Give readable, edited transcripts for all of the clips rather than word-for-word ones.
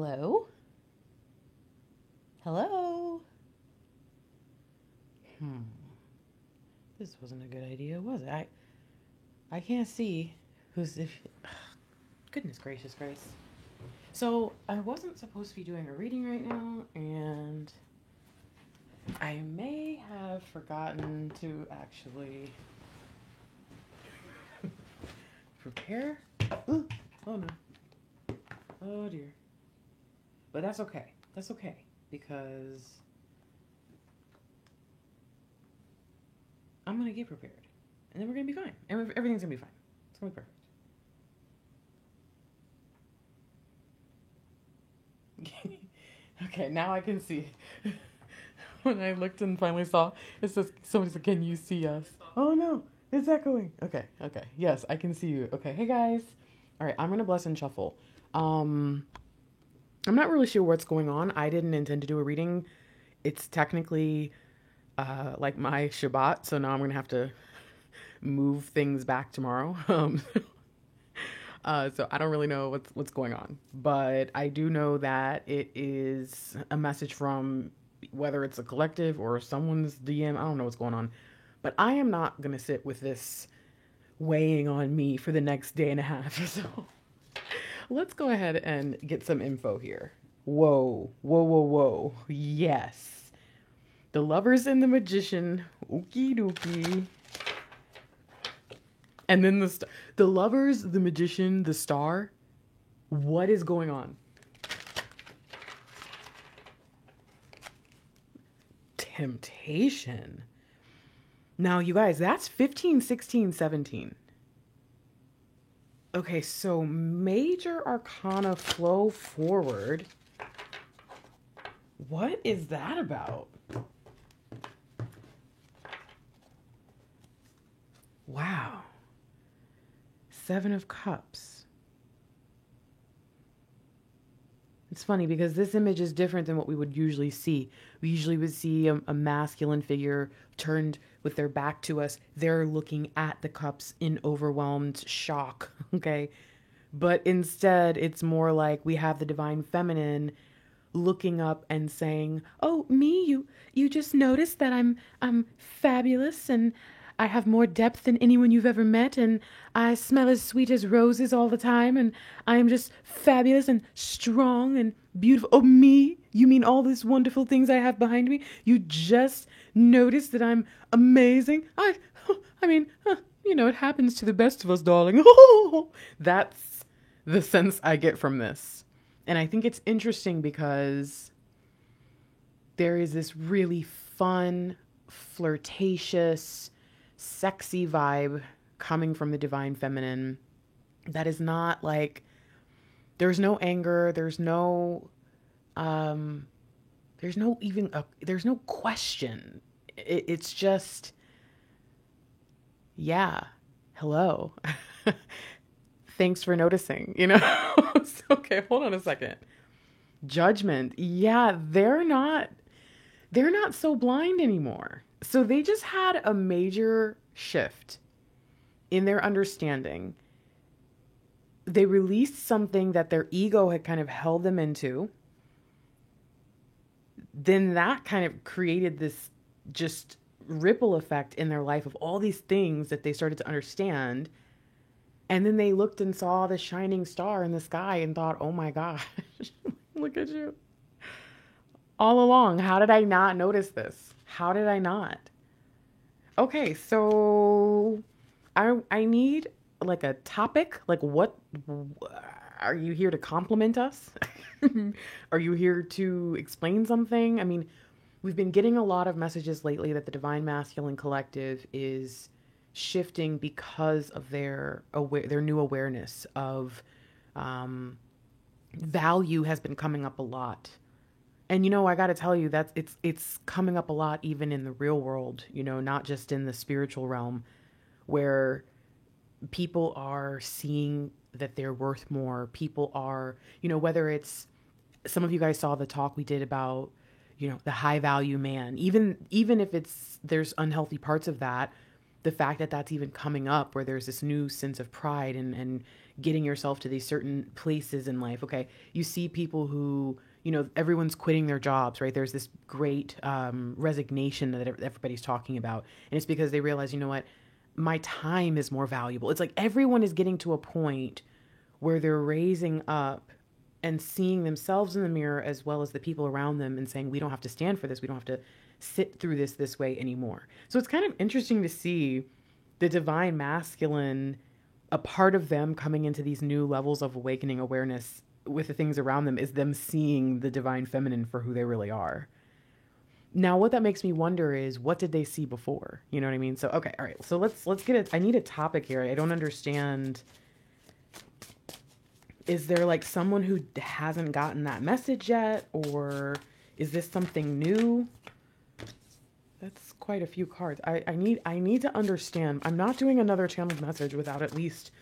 Hello? Hello? Hmm. This wasn't a good idea, was it? I can't see who's if goodness gracious Grace. So I wasn't supposed to be doing a reading right now, and I may have forgotten to actually prepare. Ooh, oh no. Oh dear. But that's okay. That's okay. Because I'm gonna get prepared. And then we're gonna be fine. And everything's gonna be fine. It's gonna be perfect. Okay, now I can see. When I looked and finally saw, it says somebody said, "Can you see us?" Oh no, it's echoing. Okay, okay, yes, I can see you. Okay, hey guys. All right, I'm gonna bless and shuffle. Um, I'm not really sure what's going on. I didn't intend to do a reading. It's technically like my Shabbat, so now I'm gonna have to move things back tomorrow. So I don't really know what's going on, but I do know that it is a message from whether it's a collective or someone's DM. I don't know what's going on, but I am not gonna sit with this weighing on me for the next day and a half. So let's go ahead and get some info here. Whoa, whoa, whoa, whoa! Yes, the lovers and the magician. Okie dokie. And then the lovers, the magician, the star. What is going on? Temptation. Now, you guys, that's 15, 16, 17. Okay, so major arcana flow forward. What is that about? Wow. Seven of Cups. It's funny because this image is different than what we would usually see. We usually would see a masculine figure turned with their back to us. They're looking at the cups in overwhelmed shock, okay? But instead, it's more like we have the divine feminine looking up and saying, "Oh, me, you just noticed that I'm fabulous and I have more depth than anyone you've ever met and I smell as sweet as roses all the time and I am just fabulous and strong and beautiful." Oh, me? You mean all these wonderful things I have behind me? You just noticed that I'm amazing? I mean, it happens to the best of us, darling. That's the sense I get from this. And I think it's interesting because there is this really fun, flirtatious, sexy vibe coming from the divine feminine that is not like there's no anger, there's no question. It's just yeah, hello. Thanks for noticing, Okay, hold on a second. Judgment. Yeah, they're not so blind anymore. So they just had a major shift in their understanding. They released something that their ego had kind of held them into. Then that kind of created this just ripple effect in their life of all these things that they started to understand. And then they looked and saw the shining star in the sky and thought, "Oh my gosh, look at you." All along, how did I not notice this? How did I not? Okay, so I need like a topic. Like what are you here to compliment us? Are you here to explain something? I mean, we've been getting a lot of messages lately that the Divine Masculine Collective is shifting because of their new awareness of value has been coming up a lot. And I got to tell you that it's coming up a lot even in the real world, not just in the spiritual realm where people are seeing that they're worth more. People are, whether it's some of you guys saw the talk we did about, the high value man. Even if there's unhealthy parts of that, the fact that that's even coming up where there's this new sense of pride and getting yourself to these certain places in life. Okay. You see people who, everyone's quitting their jobs, right? There's this great resignation that everybody's talking about. And it's because they realize, you know what? My time is more valuable. It's like everyone is getting to a point where they're raising up and seeing themselves in the mirror as well as the people around them and saying, we don't have to stand for this. We don't have to sit through this way anymore. So it's kind of interesting to see the divine masculine, a part of them coming into these new levels of awakening awareness with the things around them is them seeing the divine feminine for who they really are. Now, what that makes me wonder is, what did they see before? You know what I mean? So, okay. All right. So let's get it. I need a topic here. I don't understand. Is there like someone who hasn't gotten that message yet? Or is this something new? That's quite a few cards. I need to understand. I'm not doing another channeled message without at least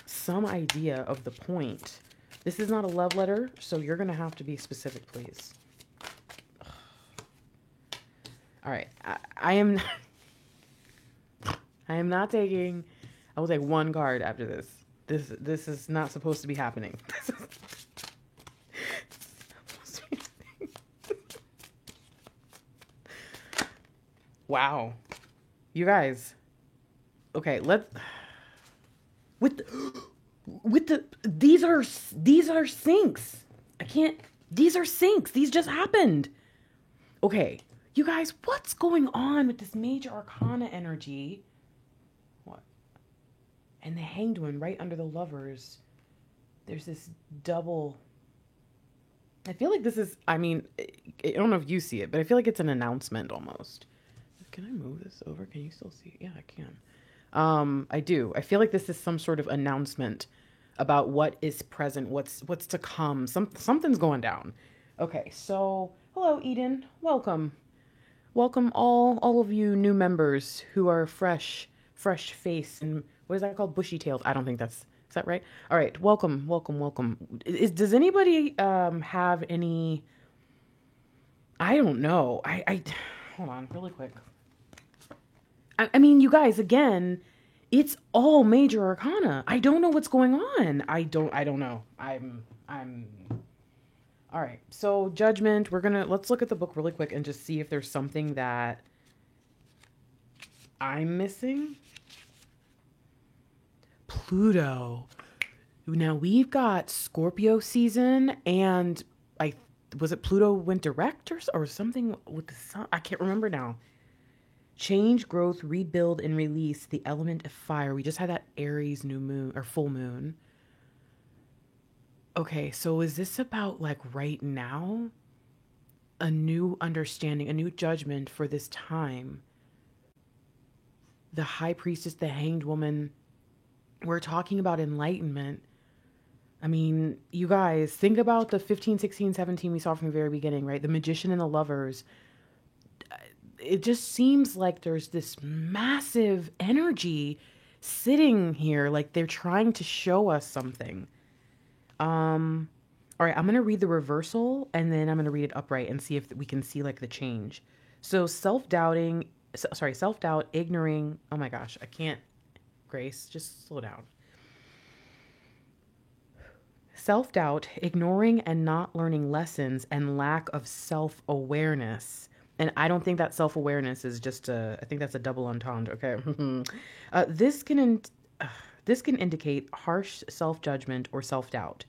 some idea of the point. This is not a love letter, so you're going to have to be specific, please. All right. I am not taking, I will take one card after this. This is not supposed to be happening. Wow. You guys. Okay, these are syncs. These are syncs. These just happened. Okay. You guys, what's going on with this major arcana energy? What? And the Hanged One right under the Lovers. There's this double. I feel like this is, I don't know if you see it, but I feel like it's an announcement almost. Can I move this over? Can you still see it? Yeah, I can. I do. I feel like this is some sort of announcement about what is present, what's to come. Something's going down. Okay, so hello, Eden. Welcome. Welcome all of you new members who are fresh face and what is that called? Bushy tailed. I don't think is that right? All right. Welcome. Does anybody have any? I don't know. I hold on really quick. I mean, you guys, again, it's all major arcana. I don't know what's going on. I don't know. I'm all right. So Judgment, let's look at the book really quick and just see if there's something that I'm missing. Pluto. Now we've got Scorpio season, and was it Pluto went direct or something with the sun? I can't remember now. Change, growth, rebuild, and release the element of fire. We just had that Aries new moon or full moon. Okay, so is this about like right now? A new understanding, a new judgment for this time. The High Priestess, the Hanged Woman. We're talking about enlightenment. I mean, you guys, think about the 15, 16, 17 we saw from the very beginning, right? The Magician and the Lovers. It just seems like there's this massive energy sitting here, like they're trying to show us something. All right, I'm going to read the reversal and then I'm going to read it upright and see if we can see like the change. So self-doubt, ignoring. Oh my gosh, I can't. Grace, just slow down. Self-doubt, ignoring and not learning lessons, and lack of self-awareness. And I don't think that self-awareness is just I think that's a double entendre, okay? This can indicate harsh self-judgment or self-doubt.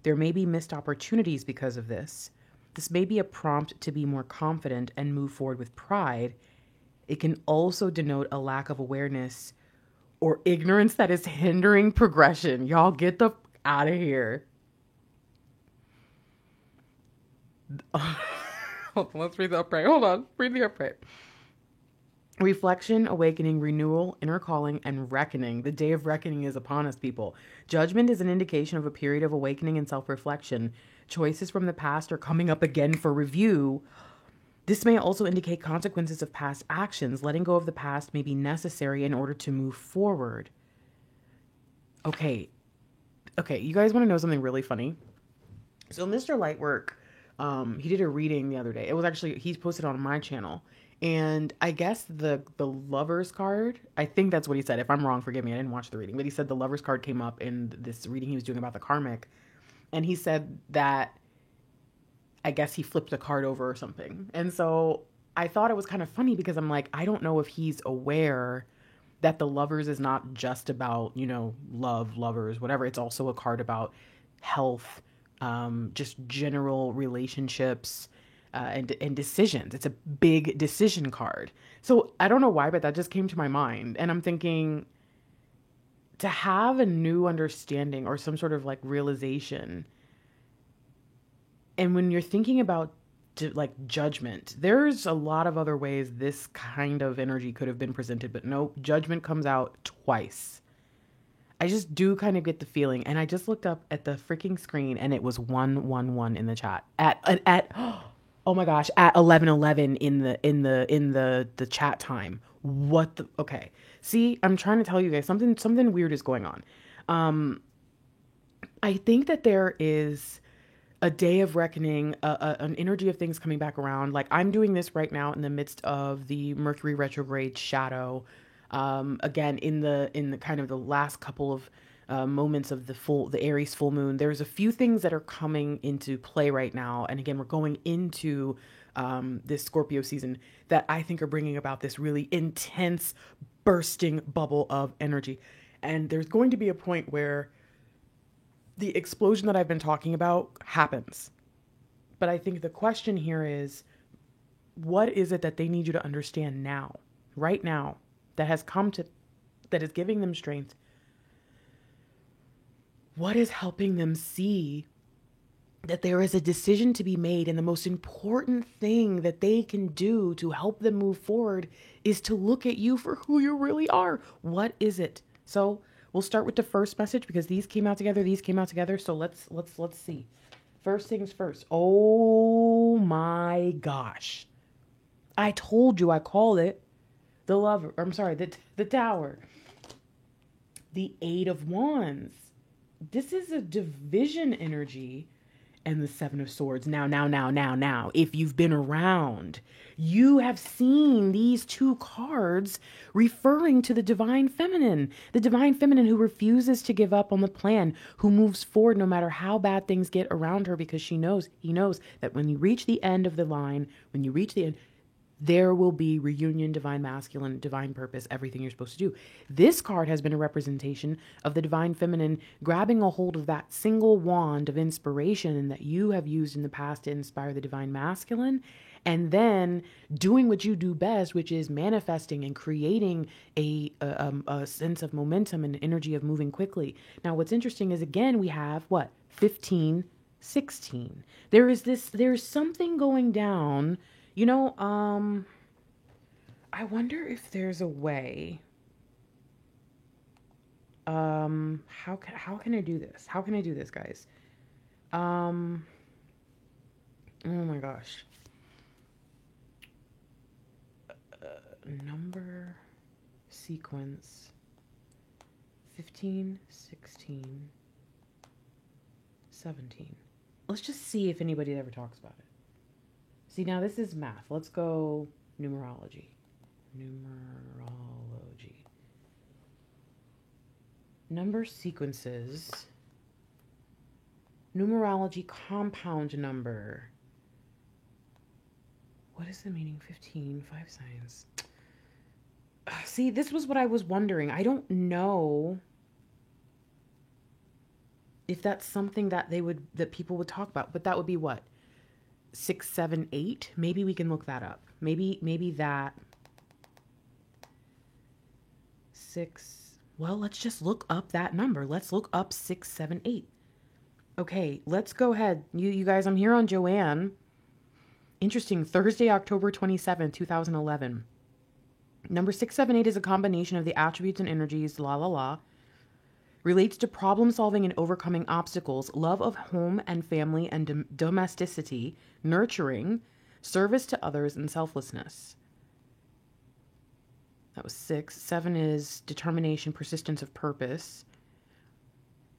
There may be missed opportunities because of this. This may be a prompt to be more confident and move forward with pride. It can also denote a lack of awareness or ignorance that is hindering progression. Y'all get the out of here. Let's read the upright. Hold on. Read the upright. Reflection, awakening, renewal, inner calling, and reckoning. The day of reckoning is upon us, people. Judgment is an indication of a period of awakening and self-reflection. Choices from the past are coming up again for review. This may also indicate consequences of past actions. Letting go of the past may be necessary in order to move forward. Okay, you guys want to know something really funny? So Mr. Lightwork, he did a reading the other day. It was actually, he's posted on my channel. And I guess the Lovers card, I think that's what he said. If I'm wrong, forgive me. I didn't watch the reading, but he said the Lovers card came up in this reading he was doing about the karmic, and he said that I guess he flipped a card over or something. And so I thought it was kind of funny because I'm like, I don't know if he's aware that the Lovers is not just about, love, lovers, whatever. It's also a card about health, just general relationships, and decisions. It's a big decision card. So I don't know why, but that just came to my mind. And I'm thinking, to have a new understanding or some sort of like realization, and when you're thinking about like judgment, there's a lot of other ways this kind of energy could have been presented, but no, judgment comes out twice. I just do kind of get the feeling, and I just looked up at the freaking screen, and it was 111 in the chat at oh my gosh, at 11:11 in the chat time. What the? Okay, see, I'm trying to tell you guys something weird is going on. I think that there is a day of reckoning, an energy of things coming back around. Like I'm doing this right now in the midst of the Mercury retrograde shadow. Again, in the kind of the last couple of moments of the Aries full moon, there's a few things that are coming into play right now. And again, we're going into this Scorpio season that I think are bringing about this really intense bursting bubble of energy. And there's going to be a point where the explosion that I've been talking about happens. But I think the question here is, what is it that they need you to understand now, right now, that is giving them strength? What is helping them see that there is a decision to be made, and the most important thing that they can do to help them move forward is to look at you for who you really are? What is it? So we'll start with the first message because these came out together. So let's see. First things first. Oh my gosh. I told you, I called it the lover. I'm sorry, the tower. The 8 of Wands. This is a division energy. And the 7 of Swords. Now. If you've been around, you have seen these two cards referring to the divine feminine. The divine feminine who refuses to give up on the plan, who moves forward no matter how bad things get around her, because he knows that when you reach the end of the line, when you reach the end, there will be reunion, divine masculine, divine purpose, everything you're supposed to do. This card has been a representation of the divine feminine grabbing a hold of that single wand of inspiration that you have used in the past to inspire the divine masculine, and then doing what you do best, which is manifesting and creating a sense of momentum and energy of moving quickly. Now, what's interesting is, again, we have what? 15, 16. There's something going down. I wonder if there's a way. How can I do this? How can I do this, guys? Oh my gosh. Number sequence 15, 16, 17. Let's just see if anybody ever talks about it. See, now this is math. Let's go numerology. Number sequences. Numerology compound number. What is the meaning? 15, 5 signs. See, this was what I was wondering. I don't know if that's something that people would talk about, but that would be what? 6, 7, 8. Maybe we can look that up. Maybe that 6. Well, let's just look up that number. Let's look up 6, 7, 8. Okay, let's go ahead. You guys, I'm here on Joanne. Interesting. Thursday, October 27, 2011. Number 678 is a combination of the attributes and energies, relates to problem solving and overcoming obstacles, love of home and family and domesticity, nurturing, service to others, and selflessness. That was 6. 7 is determination, persistence of purpose,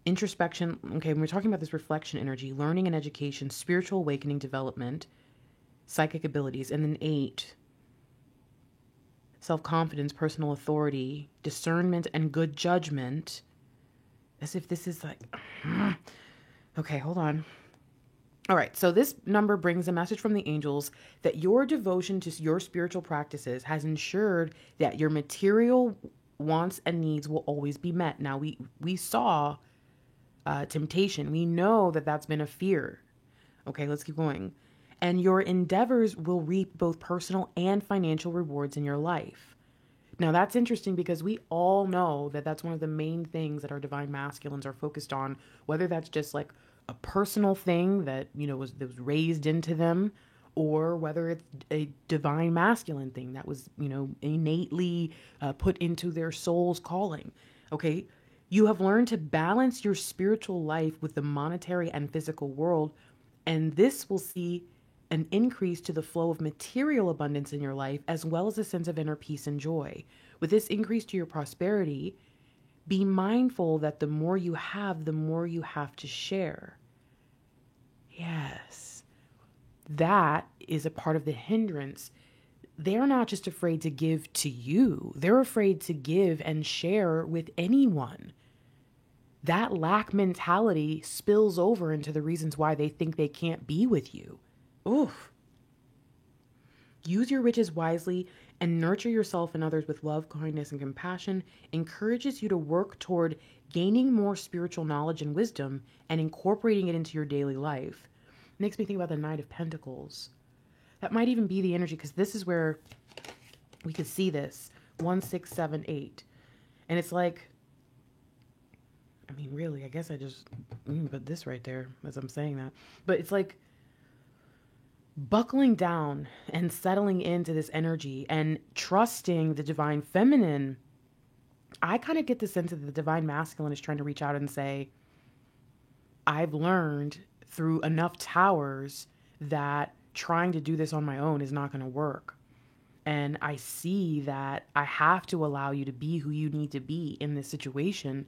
introspection. Okay, when we're talking about this reflection energy, learning and education, spiritual awakening, development, psychic abilities. And then 8 self-confidence, personal authority, discernment, and good judgment. As if this is like, okay, hold on. All right, so this number brings a message from the angels that your devotion to your spiritual practices has ensured that your material wants and needs will always be met. Now, we saw temptation. We know that that's been a fear. Okay, let's keep going. And your endeavors will reap both personal and financial rewards in your life. Now, that's interesting because we all know that that's one of the main things that our divine masculines are focused on, whether that's just like a personal thing that, that was raised into them, or whether it's a divine masculine thing that was, innately put into their soul's calling. Okay. You have learned to balance your spiritual life with the monetary and physical world, and this will see an increase to the flow of material abundance in your life, as well as a sense of inner peace and joy. With this increase to your prosperity, be mindful that the more you have, the more you have to share. Yes, that is a part of the hindrance. They're not just afraid to give to you, they're afraid to give and share with anyone. That lack mentality spills over into the reasons why they think they can't be with you. Oof. Use your riches wisely and nurture yourself and others with love, kindness, and compassion. Encourages you to work toward gaining more spiritual knowledge and wisdom and incorporating it into your daily life. Makes me think about the Knight of Pentacles. That might even be the energy, because this is where we could see this. 1, 6, 7, 8. And it's like, I mean, really, I guess I just put this right there as I'm saying that. But it's like buckling down and settling into this energy and trusting the divine feminine. I kind of get the sense that the divine masculine is trying to reach out and say, I've learned through enough towers that trying to do this on my own is not going to work. And I see that I have to allow you to be who you need to be in this situation,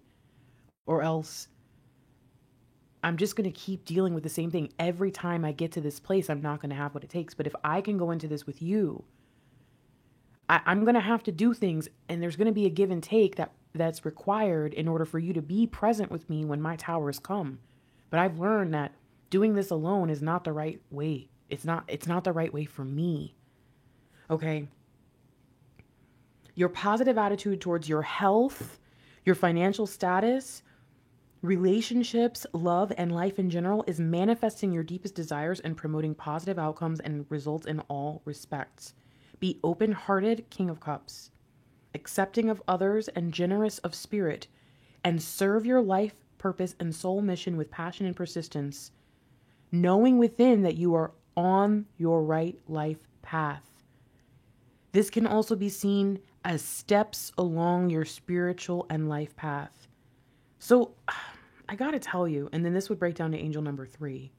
or else I'm just going to keep dealing with the same thing. Every time I get to this place, I'm not going to have what it takes. But if I can go into this with you, I'm going to have to do things, and there's going to be a give and take that's required in order for you to be present with me when my towers come. But I've learned that doing this alone is not the right way. It's not the right way for me. Okay. Your positive attitude towards your health, your financial status, relationships, love, and life in general is manifesting your deepest desires and promoting positive outcomes and results in all respects. Be open-hearted, King of Cups, accepting of others and generous of spirit, and serve your life purpose and soul mission with passion and persistence, knowing within that you are on your right life path. This can also be seen as steps along your spiritual and life path. So I got to tell you, and then this would break down to angel number 3.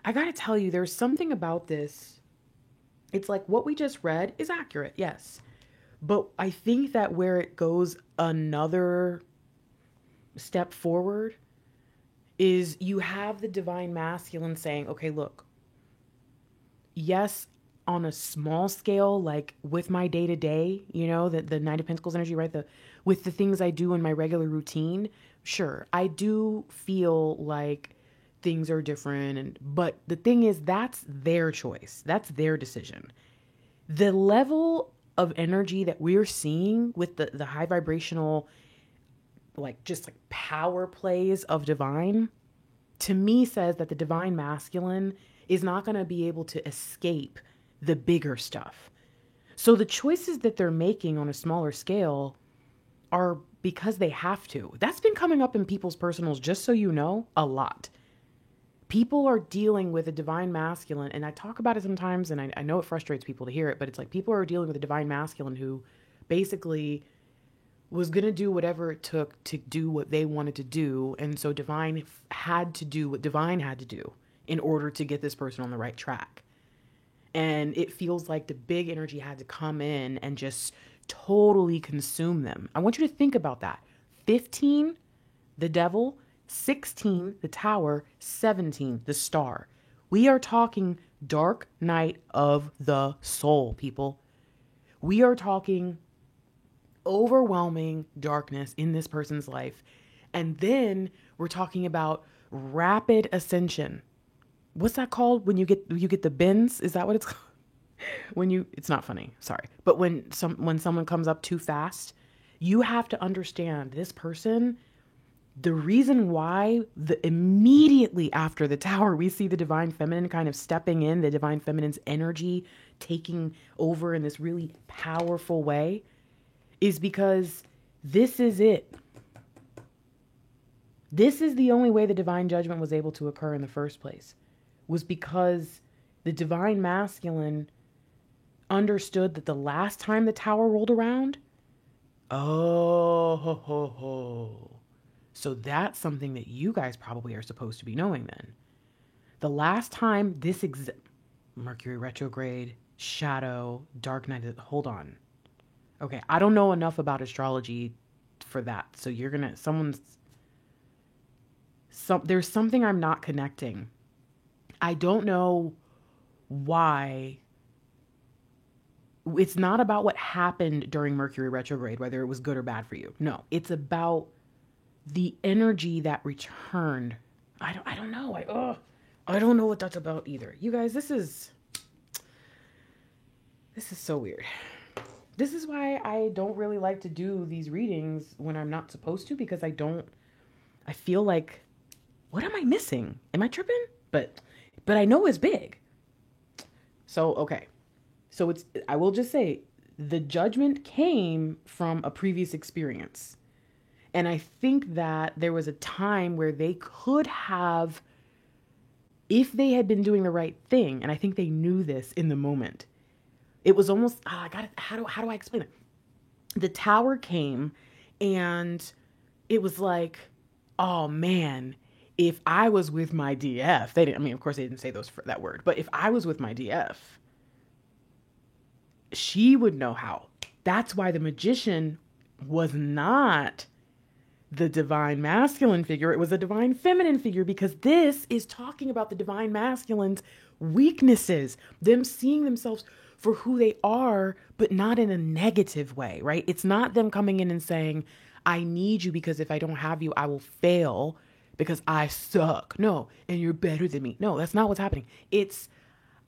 I got to tell you, there's something about this. It's like what we just read is accurate, yes. But I think that where it goes another step forward is you have the divine masculine saying, okay, look, yes, on a small scale, like with my day to day, the Knight of Pentacles energy, right? With the things I do in my regular routine, sure, I do feel like things are different. But the thing is, that's their choice. That's their decision. The level of energy that we're seeing with the high vibrational, just power plays of divine, to me says that the divine masculine is not going to be able to escape the bigger stuff. So the choices that they're making on a smaller scale are because they have to. That's been coming up in people's personals, just so you know, a lot. People are dealing with a divine masculine, and I talk about it sometimes, and I know it frustrates people to hear it, but it's like people are dealing with a divine masculine who basically was going to do whatever it took to do what they wanted to do, and so divine had to do what divine had to do in order to get this person on the right track. And it feels like the big energy had to come in and just totally consume them. I want you to think about that. 15, the devil. 16, the tower. 17, the star. We are talking dark night of the soul, people. We are talking overwhelming darkness in this person's life. And then we're talking about rapid ascension. What's that called when you get the bends? Is that what it's called? It's not funny, sorry. But when someone comes up too fast, you have to understand this person. The reason why immediately after the tower, we see the divine feminine kind of stepping in, the divine feminine's energy taking over in this really powerful way, is because this is it. This is the only way the divine judgment was able to occur in the first place, was because the divine masculine understood that the last time the tower rolled around, oh, ho, ho, ho. So that's something that you guys probably are supposed to be knowing then. The last time Mercury retrograde, shadow, dark night, hold on. Okay, I don't know enough about astrology for that. So there's something I'm not connecting. I don't know why. It's not about what happened during Mercury retrograde, whether it was good or bad for you. No, it's about the energy that returned. I don't know. I don't know what that's about either. You guys, this is so weird. This is why I don't really like to do these readings when I'm not supposed to, because I feel like, what am I missing? Am I tripping? But I know it's big. So, okay. So I will just say, the judgment came from a previous experience. And I think that there was a time where they could have, if they had been doing the right thing, and I think they knew this in the moment. It was almost, how do I explain it? The tower came and it was like, oh man, if I was with my DF, of course they didn't say that word, but if I was with my DF, she would know how. That's why the magician was not the divine masculine figure. It was a divine feminine figure, because this is talking about the divine masculine's weaknesses, them seeing themselves for who they are, but not in a negative way, right? It's not them coming in and saying, I need you because if I don't have you, I will fail because I suck. No, and you're better than me. No, that's not what's happening. It's,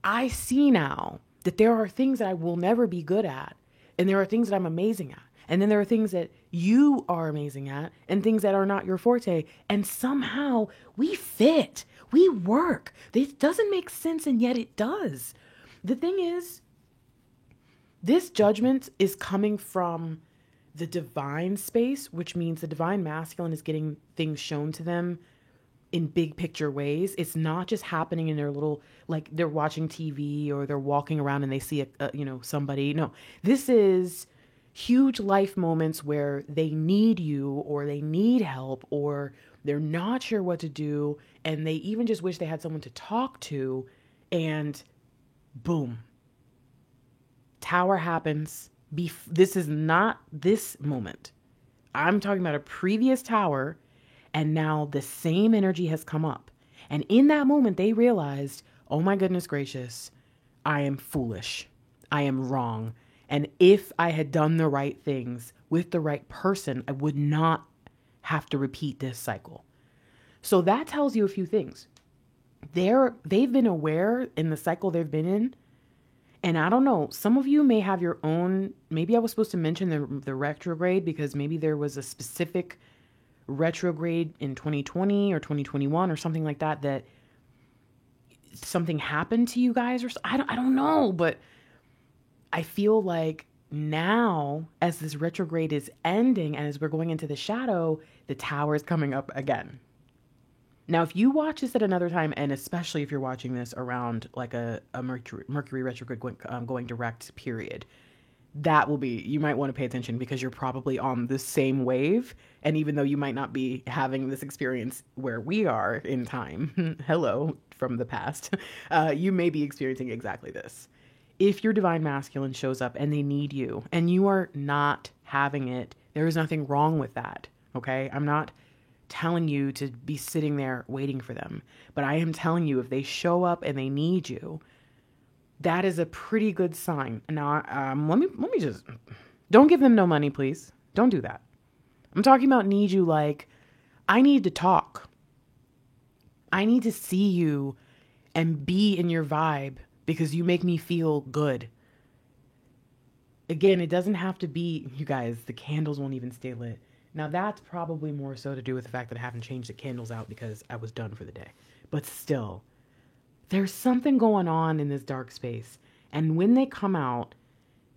I see now that there are things that I will never be good at, and there are things that I'm amazing at. And then there are things that you are amazing at and things that are not your forte. And somehow we fit, we work. This doesn't make sense, and yet it does. The thing is, this judgment is coming from the divine space, which means the divine masculine is getting things shown to them in big picture ways. It's not just happening in their little, like they're watching TV or they're walking around and they see somebody. No, this is huge life moments where they need you, or they need help, or they're not sure what to do, and they even just wish they had someone to talk to, and boom, tower happens. This is not this moment. I'm talking about a previous tower, and now the same energy has come up. And in that moment, they realized, oh my goodness gracious, I am foolish. I am wrong. And if I had done the right things with the right person, I would not have to repeat this cycle. So that tells you a few things. They've been aware in the cycle they've been in. And I don't know, some of you may have your own, maybe I was supposed to mention the retrograde, because maybe there was a specific retrograde in 2020 or 2021 or something like that, that something happened to you guys, or I don't know, but I feel like now, as this retrograde is ending and as we're going into the shadow, the tower is coming up again. Now, if you watch this at another time, and especially if you're watching this around like a Mercury retrograde going direct period, that will be, you might want to pay attention, because you're probably on the same wave. And even though you might not be having this experience where we are in time, hello from the past, you may be experiencing exactly this. If your divine masculine shows up and they need you and you are not having it, there is nothing wrong with that. Okay. I'm not telling you to be sitting there waiting for them, but I am telling you, if they show up and they need you, That is a pretty good sign. Now, let me just don't give them no money, please. Don't do that. I'm talking about need you like I need to talk. I need to see you and be in your vibe because you make me feel good. Again, it doesn't have to be, you guys, the candles won't even stay lit. Now, that's probably more so to do with the fact that I haven't changed the candles out because I was done for the day. But still, there's something going on in this dark space. And when they come out,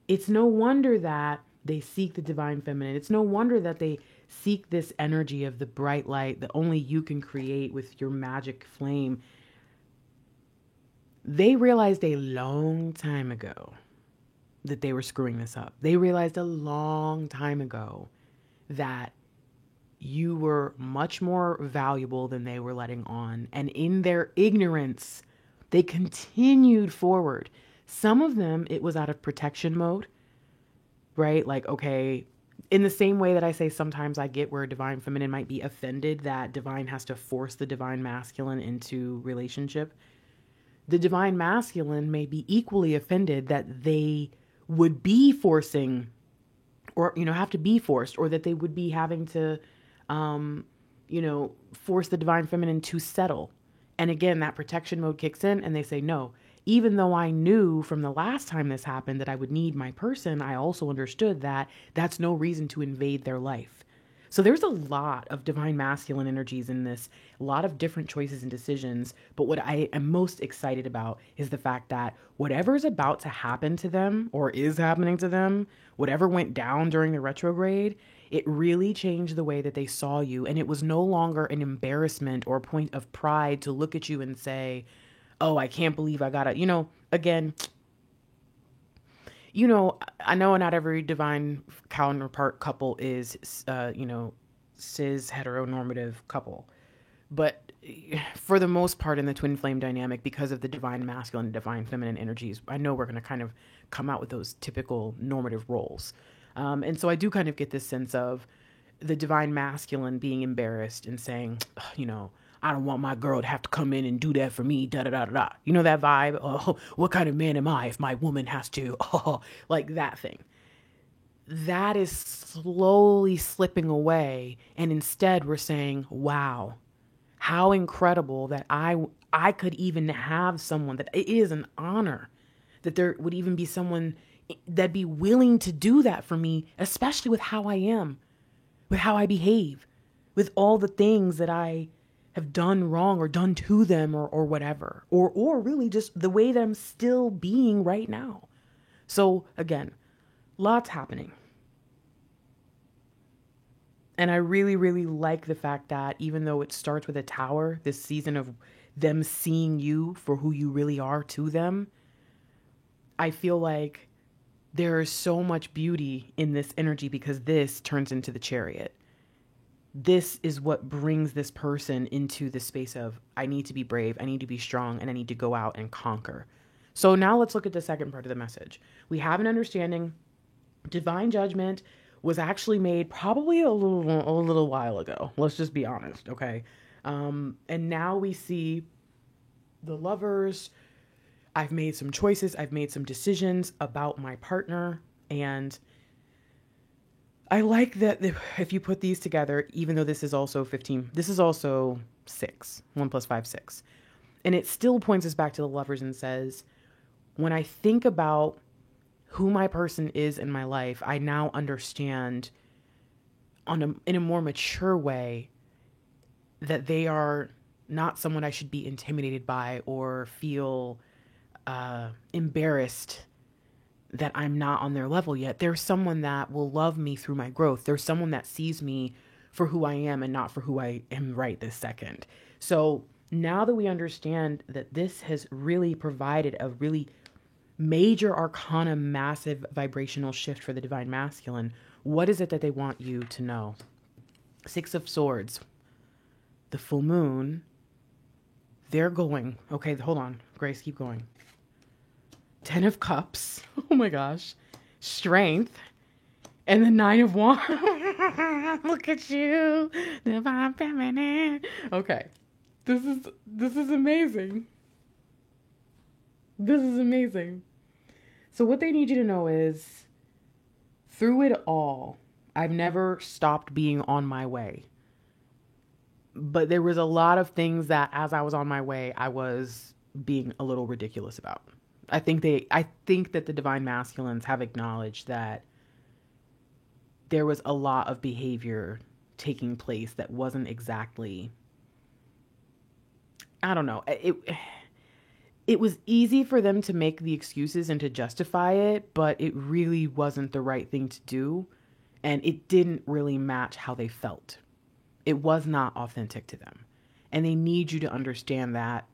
it's no wonder that they seek the divine feminine. It's no wonder that they seek this energy of the bright light that only you can create with your magic flame. They realized a long time ago that they were screwing this up. They realized a long time ago that you were much more valuable than they were letting on. And in their ignorance, they continued forward. Some of them, it was out of protection mode, right? Like, okay, in the same way that I say sometimes I get where divine feminine might be offended that divine has to force the divine masculine into relationship. The divine masculine may be equally offended that they would be forcing or, have to be forced, or that they would be having to, force the divine feminine to settle. And again, that protection mode kicks in and they say, no, even though I knew from the last time this happened that I would need my person, I also understood that that's no reason to invade their life. So there's a lot of divine masculine energies in this, a lot of different choices and decisions. But what I am most excited about is the fact that whatever is about to happen to them or is happening to them, whatever went down during the retrograde, it really changed the way that they saw you. And it was no longer an embarrassment or a point of pride to look at you and say, oh, I can't believe I gotta, again, I know not every divine counterpart couple is, cis heteronormative couple, but for the most part in the twin flame dynamic, because of the divine masculine and divine feminine energies, I know we're going to kind of come out with those typical normative roles. And so I do kind of get this sense of the divine masculine being embarrassed and saying, I don't want my girl to have to come in and do that for me, da da da da da. You know that vibe? Oh, what kind of man am I if my woman has to, like that thing. That is slowly slipping away. And instead we're saying, wow, how incredible that I could even have someone, that it is an honor that there would even be someone that'd be willing to do that for me, especially with how I am, with how I behave, with all the things that I have done wrong or done to them or whatever, or really just the way that I'm still being right now. So again, lots happening. And I really, really like the fact that even though it starts with a tower, this season of them seeing you for who you really are to them, I feel like there is so much beauty in this energy because this turns into the Chariot. This is what brings this person into the space of, I need to be brave, I need to be strong, and I need to go out and conquer. So now let's look at the second part of the message. We have an understanding. Divine judgment was actually made probably a little while ago. Let's just be honest, okay? And now we see the Lovers. I've made some choices. I've made some decisions about my partner. And I like that if you put these together, even though this is also 15, this is also 6. 1 + 5, 6. And it still points us back to the Lovers and says, when I think about who my person is in my life, I now understand in a more mature way that they are not someone I should be intimidated by or feel embarrassed that I'm not on their level yet. There's someone that will love me through my growth. There's someone that sees me for who I am and not for who I am right this second. So now that we understand that this has really provided a really major arcana, massive vibrational shift for the divine masculine, what is it that they want you to know? 6 of Swords, the full moon, they're going, okay, hold on, Grace, keep going. 10 of Cups, oh my gosh, Strength, and the 9 of Wands. Look at you, divine feminine. Okay, this is amazing. This is amazing. So, what they need you to know is through it all, I've never stopped being on my way. But there was a lot of things that as I was on my way, I was being a little ridiculous about. I think that the divine masculines have acknowledged that there was a lot of behavior taking place that wasn't exactly, I don't know. It was easy for them to make the excuses and to justify it, but it really wasn't the right thing to do, and it didn't really match how they felt. It was not authentic to them. And they need you to understand that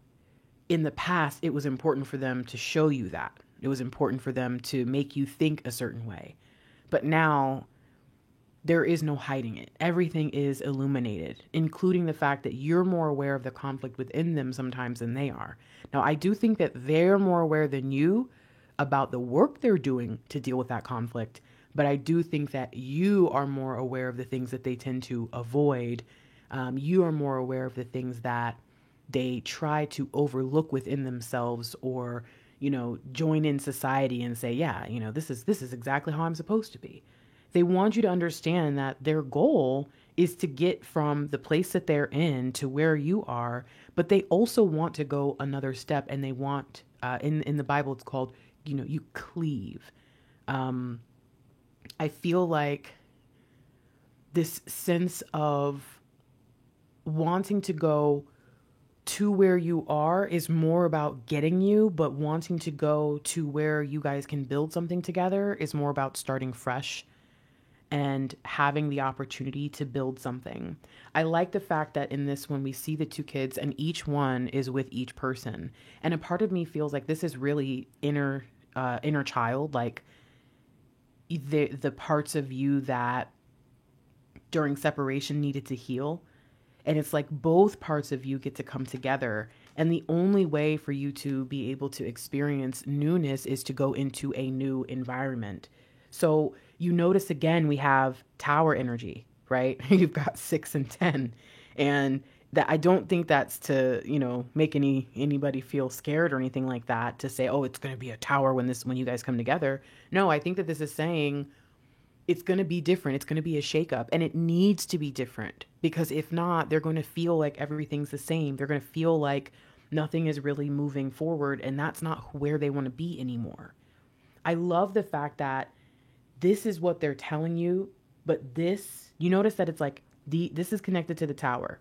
in the past, it was important for them to show you that. It was important for them to make you think a certain way. But now there is no hiding it. Everything is illuminated, including the fact that you're more aware of the conflict within them sometimes than they are. Now, I do think that they're more aware than you about the work they're doing to deal with that conflict, but I do think that you are more aware of the things that they tend to avoid. You are more aware of the things that they try to overlook within themselves, or join in society and say, yeah, this is exactly how I'm supposed to be. They want you to understand that their goal is to get from the place that they're in to where you are, but they also want to go another step, and they want, in the Bible, it's called, you cleave. I feel like this sense of wanting to go to where you are is more about getting you, but wanting to go to where you guys can build something together is more about starting fresh and having the opportunity to build something. I like the fact that in this one we see the two kids and each one is with each person. And a part of me feels like this is really inner child, like the parts of you that during separation needed to heal. And it's like both parts of you get to come together. And the only way for you to be able to experience newness is to go into a new environment. So you notice again, we have tower energy, right? You've got 6 and 10. And that, I don't think that's to, make anybody feel scared or anything like that, to say, oh, it's going to be a tower when you guys come together. No, I think that this is saying it's going to be different. It's going to be a shakeup, and it needs to be different, because if not, they're going to feel like everything's the same. They're going to feel like nothing is really moving forward, and that's not where they want to be anymore. I love the fact that this is what they're telling you, but you notice that it's like this is connected to the tower.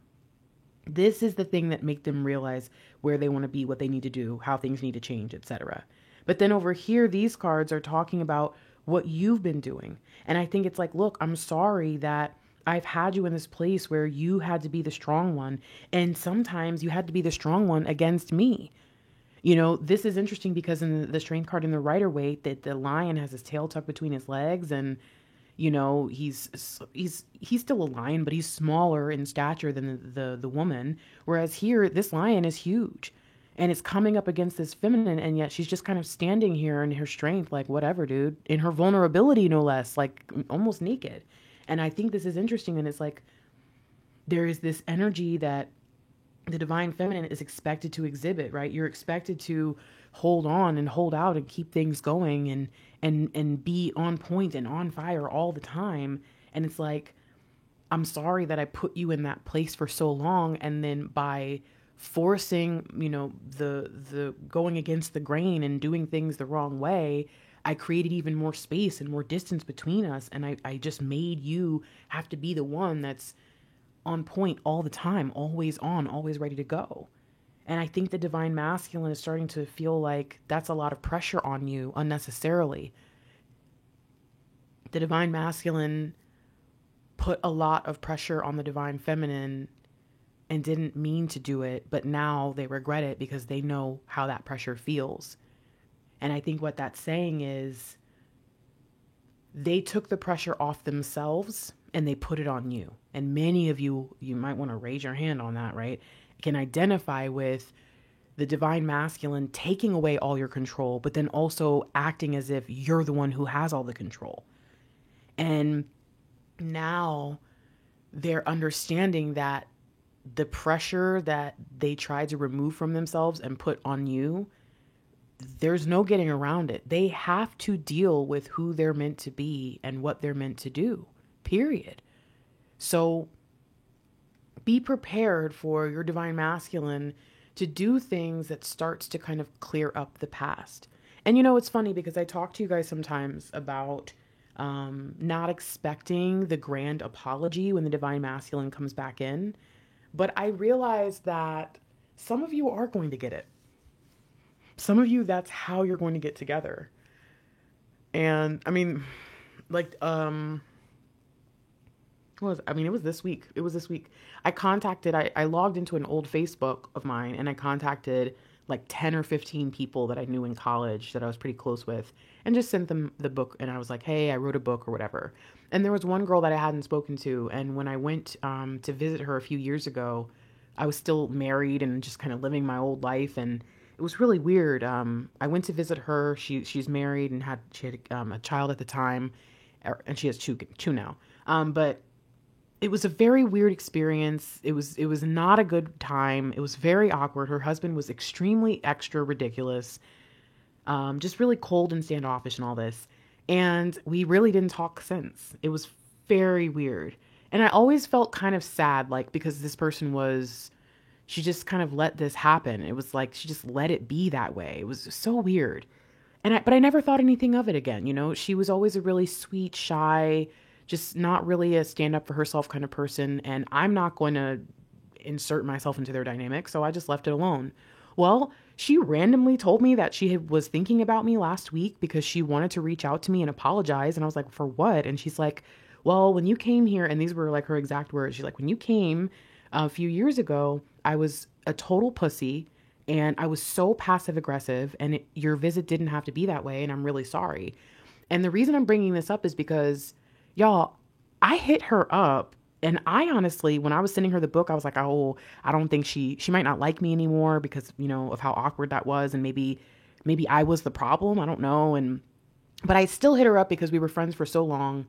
This is the thing that make them realize where they want to be, what they need to do, how things need to change, etc. But then over here, these cards are talking about what you've been doing. And I think it's like, look, I'm sorry that I've had you in this place where you had to be the strong one. And sometimes you had to be the strong one against me. This is interesting because in the strength card in the Rider-Waite, that the lion has his tail tucked between his legs, and he's still a lion, but he's smaller in stature than the woman. Whereas here, this lion is huge, and it's coming up against this feminine, and yet she's just kind of standing here in her strength, like, whatever, dude, in her vulnerability, no less, like almost naked. And I think this is interesting, and it's like there is this energy that the divine feminine is expected to exhibit, right? You're expected to hold on and hold out and keep things going and be on point and on fire all the time. And it's like, I'm sorry that I put you in that place for so long, and then by forcing, the going against the grain and doing things the wrong way, I created even more space and more distance between us. And I just made you have to be the one that's on point all the time, always on, always ready to go. And I think the divine masculine is starting to feel like that's a lot of pressure on you unnecessarily. The divine masculine put a lot of pressure on the divine feminine and didn't mean to do it, but now they regret it because they know how that pressure feels. And I think what that's saying is they took the pressure off themselves and they put it on you. And many of you might want to raise your hand on that, right? Can identify with the divine masculine taking away all your control, but then also acting as if you're the one who has all the control. And now they're understanding that the pressure that they tried to remove from themselves and put on you there's no getting around it. They have to deal with who they're meant to be and what they're meant to do, period. So be prepared for your divine masculine to do things that starts to kind of clear up the past. And it's funny because I talk to you guys sometimes about not expecting the grand apology when the divine masculine comes back in. But I realize that some of you are going to get it. Some of you, that's how you're going to get together. And I mean, like, it was this week. It was this week. I logged into an old Facebook of mine and I contacted like 10 or 15 people that I knew in college that I was pretty close with and just sent them the book. And I was like, hey, I wrote a book or whatever. And there was one girl that I hadn't spoken to. And when I went to visit her a few years ago, I was still married and just kind of living my old life. And it was really weird. I went to visit her. She's married and she had a child at the time, and she has two now. But it was a very weird experience. It was not a good time. It was very awkward. Her husband was extremely extra ridiculous, just really cold and standoffish and all this. And we really didn't talk since. It was very weird. And I always felt kind of sad, like, because this person she just kind of let this happen. It was like she just let it be that way. It was so weird. But I never thought anything of it again. She was always a really sweet, shy, just not really a stand up for herself kind of person. And I'm not going to insert myself into their dynamic. So I just left it alone. Well, she randomly told me that she was thinking about me last week because she wanted to reach out to me and apologize. And I was like, for what? And she's like, well, when you came here, and these were like her exact words. She's like, when you came a few years ago, I was a total pussy and I was so passive aggressive, and your visit didn't have to be that way. And I'm really sorry. And the reason I'm bringing this up is because, y'all, I hit her up, and I honestly, when I was sending her the book, I was like, oh, I don't think she might not like me anymore because, of how awkward that was. And maybe I was the problem. I don't know. But I still hit her up because we were friends for so long.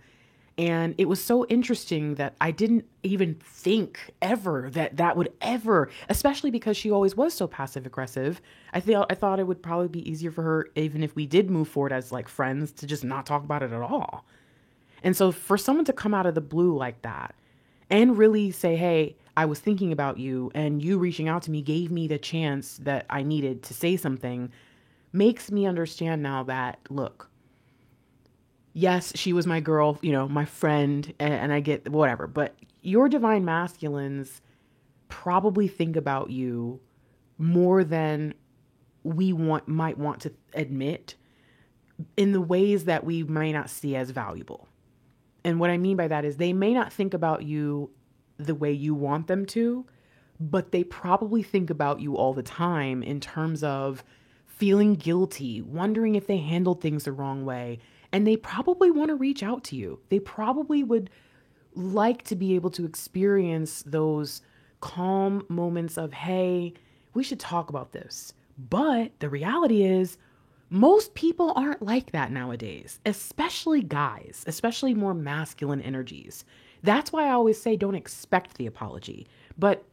And it was so interesting that I didn't even think ever that would ever, especially because she always was so passive aggressive. I thought it would probably be easier for her, even if we did move forward as like friends, to just not talk about it at all. And so for someone to come out of the blue like that and really say, hey, I was thinking about you, and you reaching out to me gave me the chance that I needed to say something, makes me understand now that, look, yes, she was my girl, my friend, and I get whatever, but your divine masculines probably think about you more than we might want to admit, in the ways that we may not see as valuable. And what I mean by that is they may not think about you the way you want them to, but they probably think about you all the time in terms of feeling guilty, wondering if they handled things the wrong way. And they probably want to reach out to you. They probably would like to be able to experience those calm moments of, hey, we should talk about this. But the reality is, most people aren't like that nowadays, especially guys, especially more masculine energies. That's why I always say don't expect the apology. But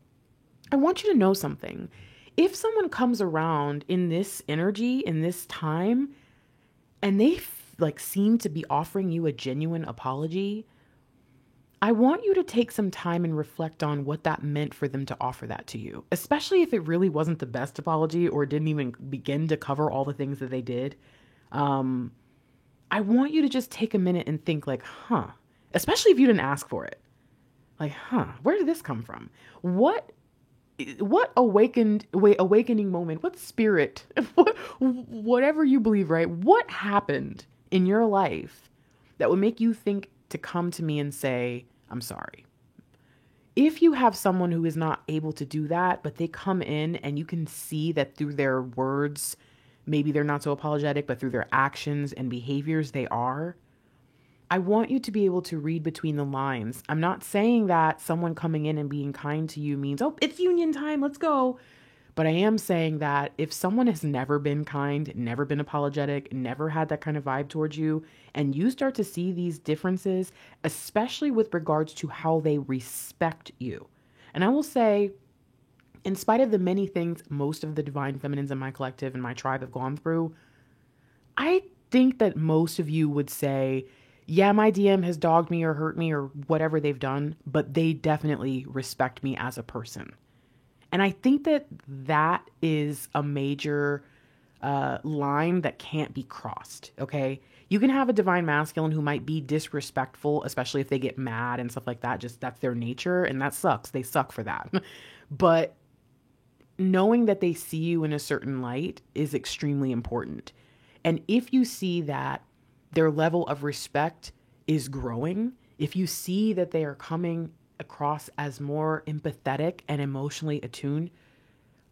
I want you to know something. If someone comes around in this energy, in this time, and they seem to be offering you a genuine apology, I want you to take some time and reflect on what that meant for them to offer that to you, especially if it really wasn't the best apology or didn't even begin to cover all the things that they did. I want you to just take a minute and think especially if you didn't ask for it. Where did this come from? What awakening moment, what spirit, whatever you believe, right? What happened in your life that would make you think to come to me and say, I'm sorry? If you have someone who is not able to do that, but they come in and you can see that through their words, maybe they're not so apologetic, but through their actions and behaviors, they are. I want you to be able to read between the lines. I'm not saying that someone coming in and being kind to you means, oh, it's union time, let's go. But I am saying that if someone has never been kind, never been apologetic, never had that kind of vibe towards you, and you start to see these differences, especially with regards to how they respect you. And I will say, In spite of the many things most of the divine feminines in my collective and my tribe have gone through, I think that most of you would say, yeah, my DM has dogged me or hurt me or whatever they've done, but they definitely respect me as a person. And I think that that is a major line that can't be crossed. Okay. You can have a divine masculine who might be disrespectful, especially if they get mad and stuff like that. Just that's their nature. And that sucks. They suck for that. But knowing that they see you in a certain light is extremely important. And if you see that their level of respect is growing, if you see that they are coming across as more empathetic and emotionally attuned,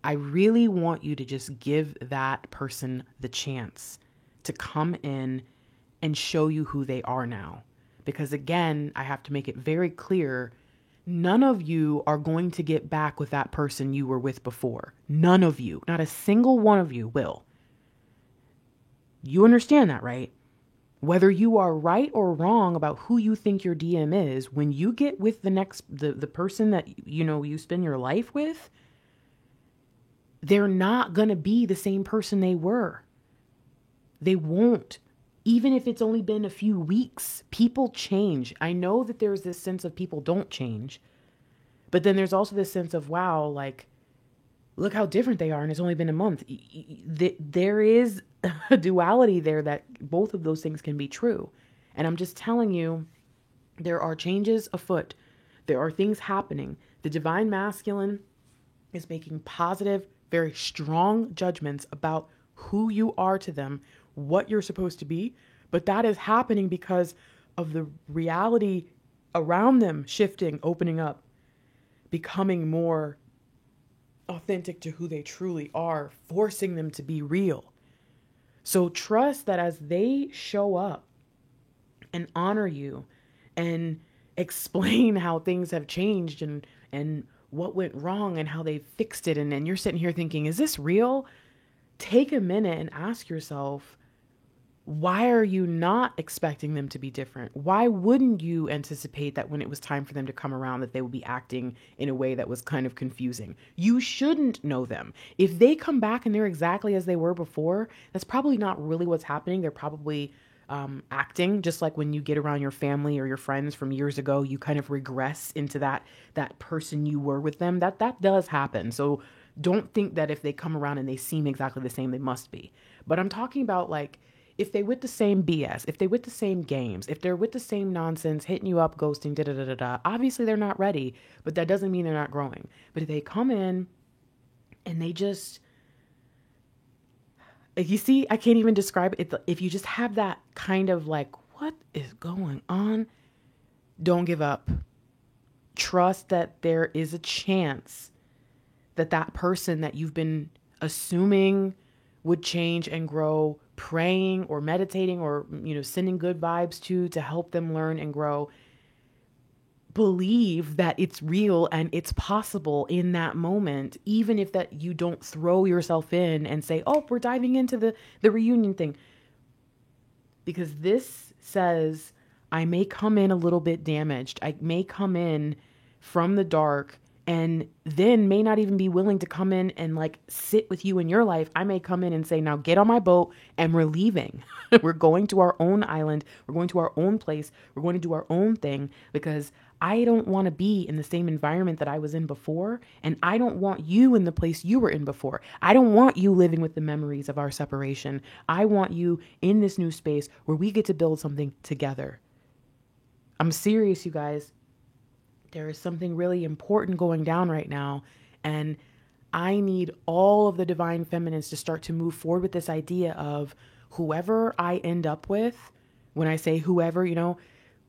I really want you to just give that person the chance to come in and show you who they are now. Because again, I have to make it very clear, none of you are going to get back with that person you were with before. None of you, not a single one of you will. You understand that, right? Whether you are right or wrong about who you think your DM is, when you get with the person that you spend your life with, they're not going to be the same person they were. They won't. Even if it's only been a few weeks, people change. I know that there's this sense of people don't change, but then there's also this sense of, wow, like, look how different they are. And it's only been a month. There is a duality there that both of those things can be true. And I'm just telling you, there are changes afoot. There are things happening. The divine masculine is making positive, very strong judgments about who you are to them, what you're supposed to be. But that is happening because of the reality around them shifting, opening up, becoming more authentic to who they truly are, forcing them to be real. So trust that as they show up and honor you and explain how things have changed and what went wrong and how they fixed it, and you're sitting here thinking, is this real? Take a minute and ask yourself, why are you not expecting them to be different? Why wouldn't you anticipate that when it was time for them to come around that they would be acting in a way that was kind of confusing? You shouldn't know them. If they come back and they're exactly as they were before, that's probably not really what's happening. They're probably acting just like when you get around your family or your friends from years ago, you kind of regress into that person you were with them. That does happen. So don't think that if they come around and they seem exactly the same, they must be. But I'm talking about, like, if they with the same BS, if they with the same games, if they're with the same nonsense, hitting you up, ghosting, obviously they're not ready, but that doesn't mean they're not growing. But if they come in and they just, you see, I can't even describe it. If you just have that kind of like, what is going on? Don't give up. Trust that there is a chance that that person that you've been assuming would change and grow, praying or meditating or, sending good vibes to help them learn and grow. Believe that it's real and it's possible in that moment, even if that you don't throw yourself in and say, oh, we're diving into the reunion thing. Because this says, I may come in a little bit damaged. I may come in from the dark and then may not even be willing to come in and like sit with you in your life. I may come in and say, now get on my boat and we're leaving. We're going to our own island. We're going to our own place. We're going to do our own thing because I don't want to be in the same environment that I was in before. And I don't want you in the place you were in before. I don't want you living with the memories of our separation. I want you in this new space where we get to build something together. I'm serious, you guys. There is something really important going down right now. And I need all of the divine feminines to start to move forward with this idea of whoever I end up with. When I say whoever,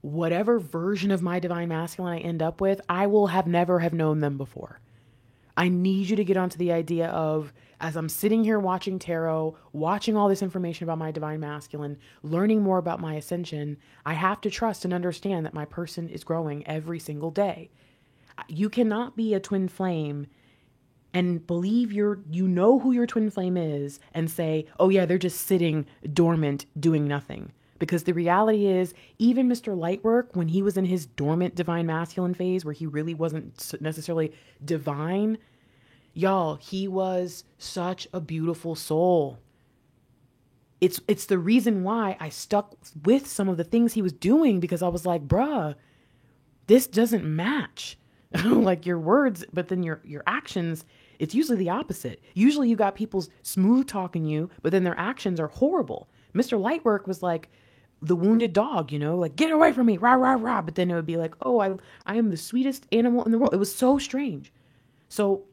whatever version of my divine masculine I end up with, I will never have known them before. I need you to get onto the idea of, as I'm sitting here watching tarot, watching all this information about my divine masculine, learning more about my ascension, I have to trust and understand that my person is growing every single day. You cannot be a twin flame and believe you know who your twin flame is and say, oh yeah, they're just sitting dormant, doing nothing. Because the reality is, even Mr. Lightwork, when he was in his dormant divine masculine phase, where he really wasn't necessarily divine, Y'all, he was such a beautiful soul. It's the reason why I stuck with some of the things he was doing, because I was like, bruh, this doesn't match. Like your words, but then your actions, it's usually the opposite. Usually you got people smooth talking you, but then their actions are horrible. Mr. Lightwork was like the wounded dog, like get away from me, rah rah rah. But then it would be like, oh, I am the sweetest animal in the world. It was so strange. So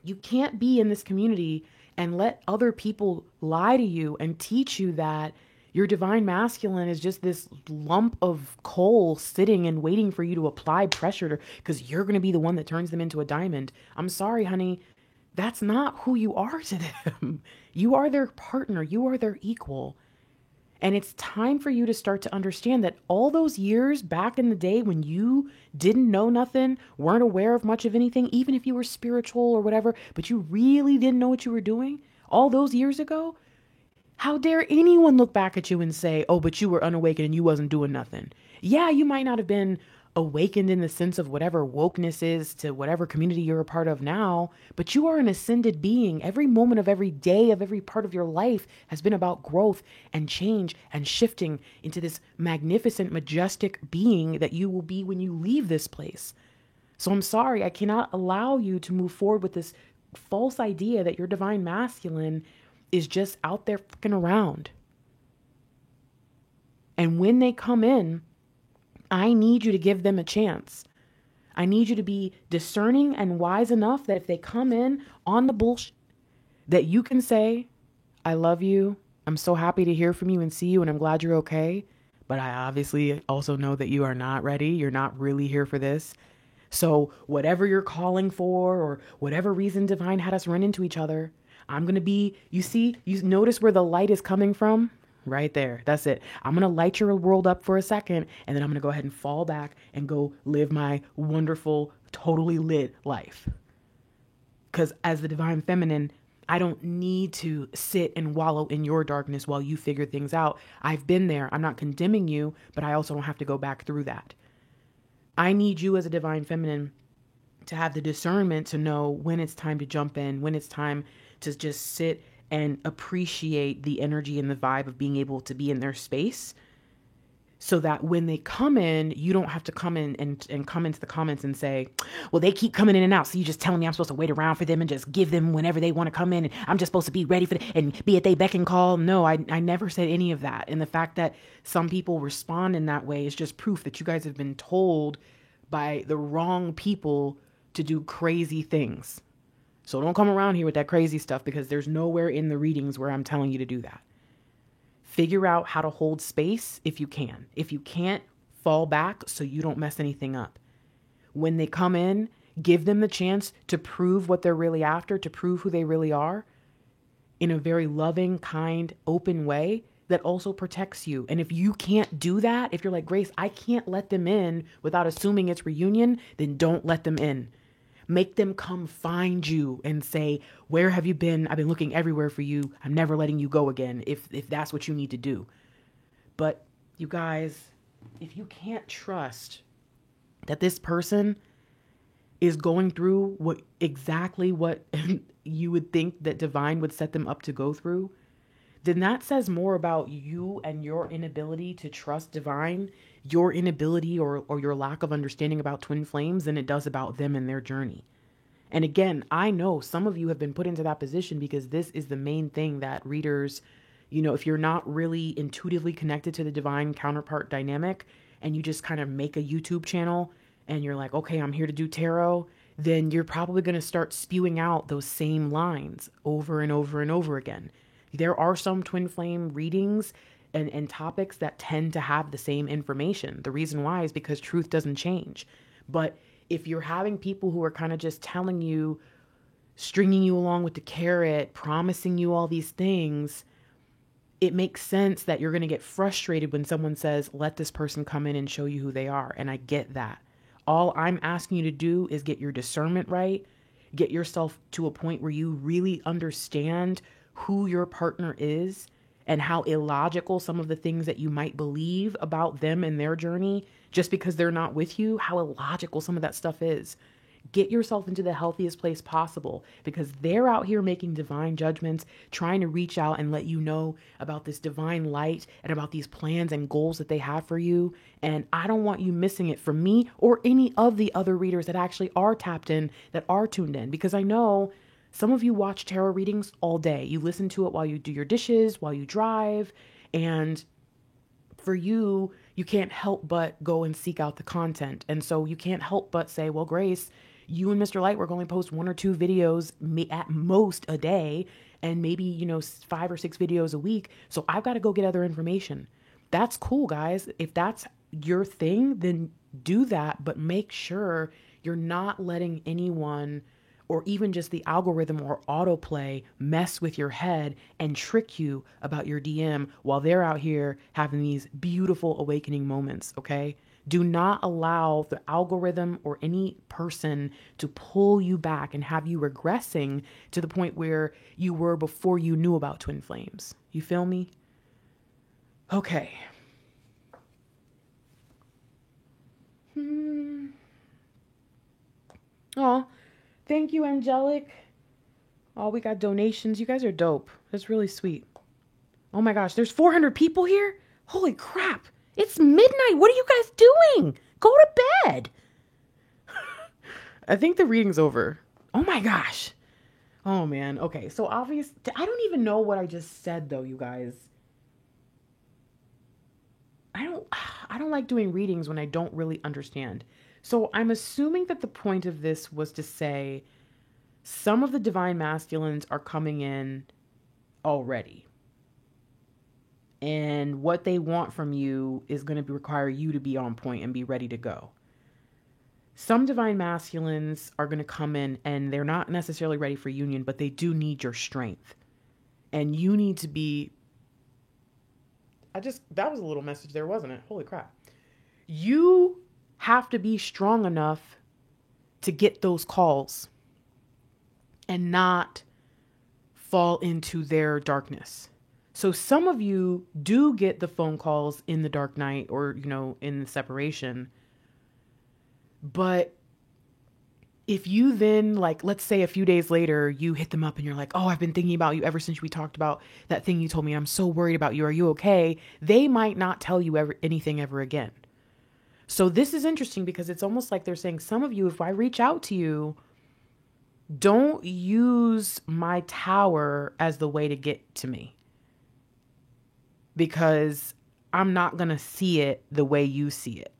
you can't be in this community and let other people lie to you and teach you that your divine masculine is just this lump of coal sitting and waiting for you to apply pressure to, because you're going to be the one that turns them into a diamond. I'm sorry, honey. That's not who you are to them. You are their partner. You are their equal. And it's time for you to start to understand that all those years back in the day when you didn't know nothing, weren't aware of much of anything, even if you were spiritual or whatever, but you really didn't know what you were doing, all those years ago, how dare anyone look back at you and say, oh, but you were unawakened and you wasn't doing nothing. Yeah, you might not have been awakened in the sense of whatever wokeness is to whatever community you're a part of now, but you are an ascended being. Every moment of every day of every part of your life has been about growth and change and shifting into this magnificent, majestic being that you will be when you leave this place. So I'm sorry, I cannot allow you to move forward with this false idea that your divine masculine is just out there fucking around. And when they come in, I need you to give them a chance. I need you to be discerning and wise enough that if they come in on the bullshit, that you can say, I love you. I'm so happy to hear from you and see you, and I'm glad you're okay. But I obviously also know that you are not ready. You're not really here for this. So whatever you're calling for, or whatever reason divine had us run into each other, I'm going to be, you notice where the light is coming from? Right there. That's it. I'm going to light your world up for a second, and then I'm going to go ahead and fall back and go live my wonderful, totally lit life. Because as the divine feminine, I don't need to sit and wallow in your darkness while you figure things out. I've been there. I'm not condemning you, but I also don't have to go back through that. I need you as a divine feminine to have the discernment to know when it's time to jump in, when it's time to just sit and appreciate the energy and the vibe of being able to be in their space, so that when they come in, you don't have to come in and come into the comments and say, well, they keep coming in and out, so you just telling me I'm supposed to wait around for them and just give them whenever they want to come in, and I'm just supposed to be ready for them and be at they beck and call. No, I never said any of that. And the fact that some people respond in that way is just proof that you guys have been told by the wrong people to do crazy things. So don't come around here with that crazy stuff, because there's nowhere in the readings where I'm telling you to do that. Figure out how to hold space if you can. If you can't, fall back so you don't mess anything up. When they come in, give them the chance to prove what they're really after, to prove who they really are in a very loving, kind, open way that also protects you. And if you can't do that, if you're like, Grace, I can't let them in without assuming it's reunion, then don't let them in. Make them come find you and say, where have you been? I've been looking everywhere for you. I'm never letting you go again, if that's what you need to do. But you guys, if you can't trust that this person is going through exactly what you would think that divine would set them up to go through, then that says more about you and your inability to trust divine, your inability or your lack of understanding about twin flames, than it does about them and their journey. And again, I know some of you have been put into that position because this is the main thing that readers, if you're not really intuitively connected to the divine counterpart dynamic, and you just kind of make a YouTube channel and you're like, okay, I'm here to do tarot, then you're probably going to start spewing out those same lines over and over and over again. There are some twin flame readings and topics that tend to have the same information. The reason why is because truth doesn't change. But if you're having people who are kind of just telling you, stringing you along with the carrot, promising you all these things, it makes sense that you're going to get frustrated when someone says, let this person come in and show you who they are. And I get that. All I'm asking you to do is get your discernment right. Get yourself to a point where you really understand who your partner is and how illogical some of the things that you might believe about them and their journey, just because they're not with you, how illogical some of that stuff is. Get yourself into the healthiest place possible, because they're out here making divine judgments, trying to reach out and let you know about this divine light and about these plans and goals that they have for you. And I don't want you missing it from me or any of the other readers that actually are tapped in, that are tuned in, because I know some of you watch tarot readings all day. You listen to it while you do your dishes, while you drive, and for you, you can't help but go and seek out the content. And so you can't help but say, well, Grace, you and Mr. Lightwork only post 1 or 2 videos at most a day, and maybe, 5 or 6 videos a week. So I've got to go get other information. That's cool, guys. If that's your thing, then do that, but make sure you're not letting anyone or even just the algorithm or autoplay mess with your head and trick you about your DM while they're out here having these beautiful awakening moments, okay? Do not allow the algorithm or any person to pull you back and have you regressing to the point where you were before you knew about twin flames. You feel me? Okay. Oh, thank you, Angelic. Oh, we got donations. You guys are dope. That's really sweet. Oh my gosh, there's 400 people here? Holy crap. It's midnight. What are you guys doing? Go to bed. I think the reading's over. Oh my gosh. Oh man. Okay, so obvious. I don't even know what I just said though, you guys. I don't like doing readings when I don't really understand. So I'm assuming that the point of this was to say some of the divine masculines are coming in already. And what they want from you is going to require you to be on point and be ready to go. Some divine masculines are going to come in and they're not necessarily ready for union, but they do need your strength. And you need to be... that was a little message there, wasn't it? Holy crap. You have to be strong enough to get those calls and not fall into their darkness. So some of you do get the phone calls in the dark night or, in the separation. But if you then, let's say a few days later, you hit them up and you're like, oh, I've been thinking about you ever since we talked about that thing you told me. I'm so worried about you. Are you okay? They might not tell you anything ever again. So this is interesting because it's almost like they're saying, some of you, if I reach out to you, don't use my tower as the way to get to me. Because I'm not going to see it the way you see it.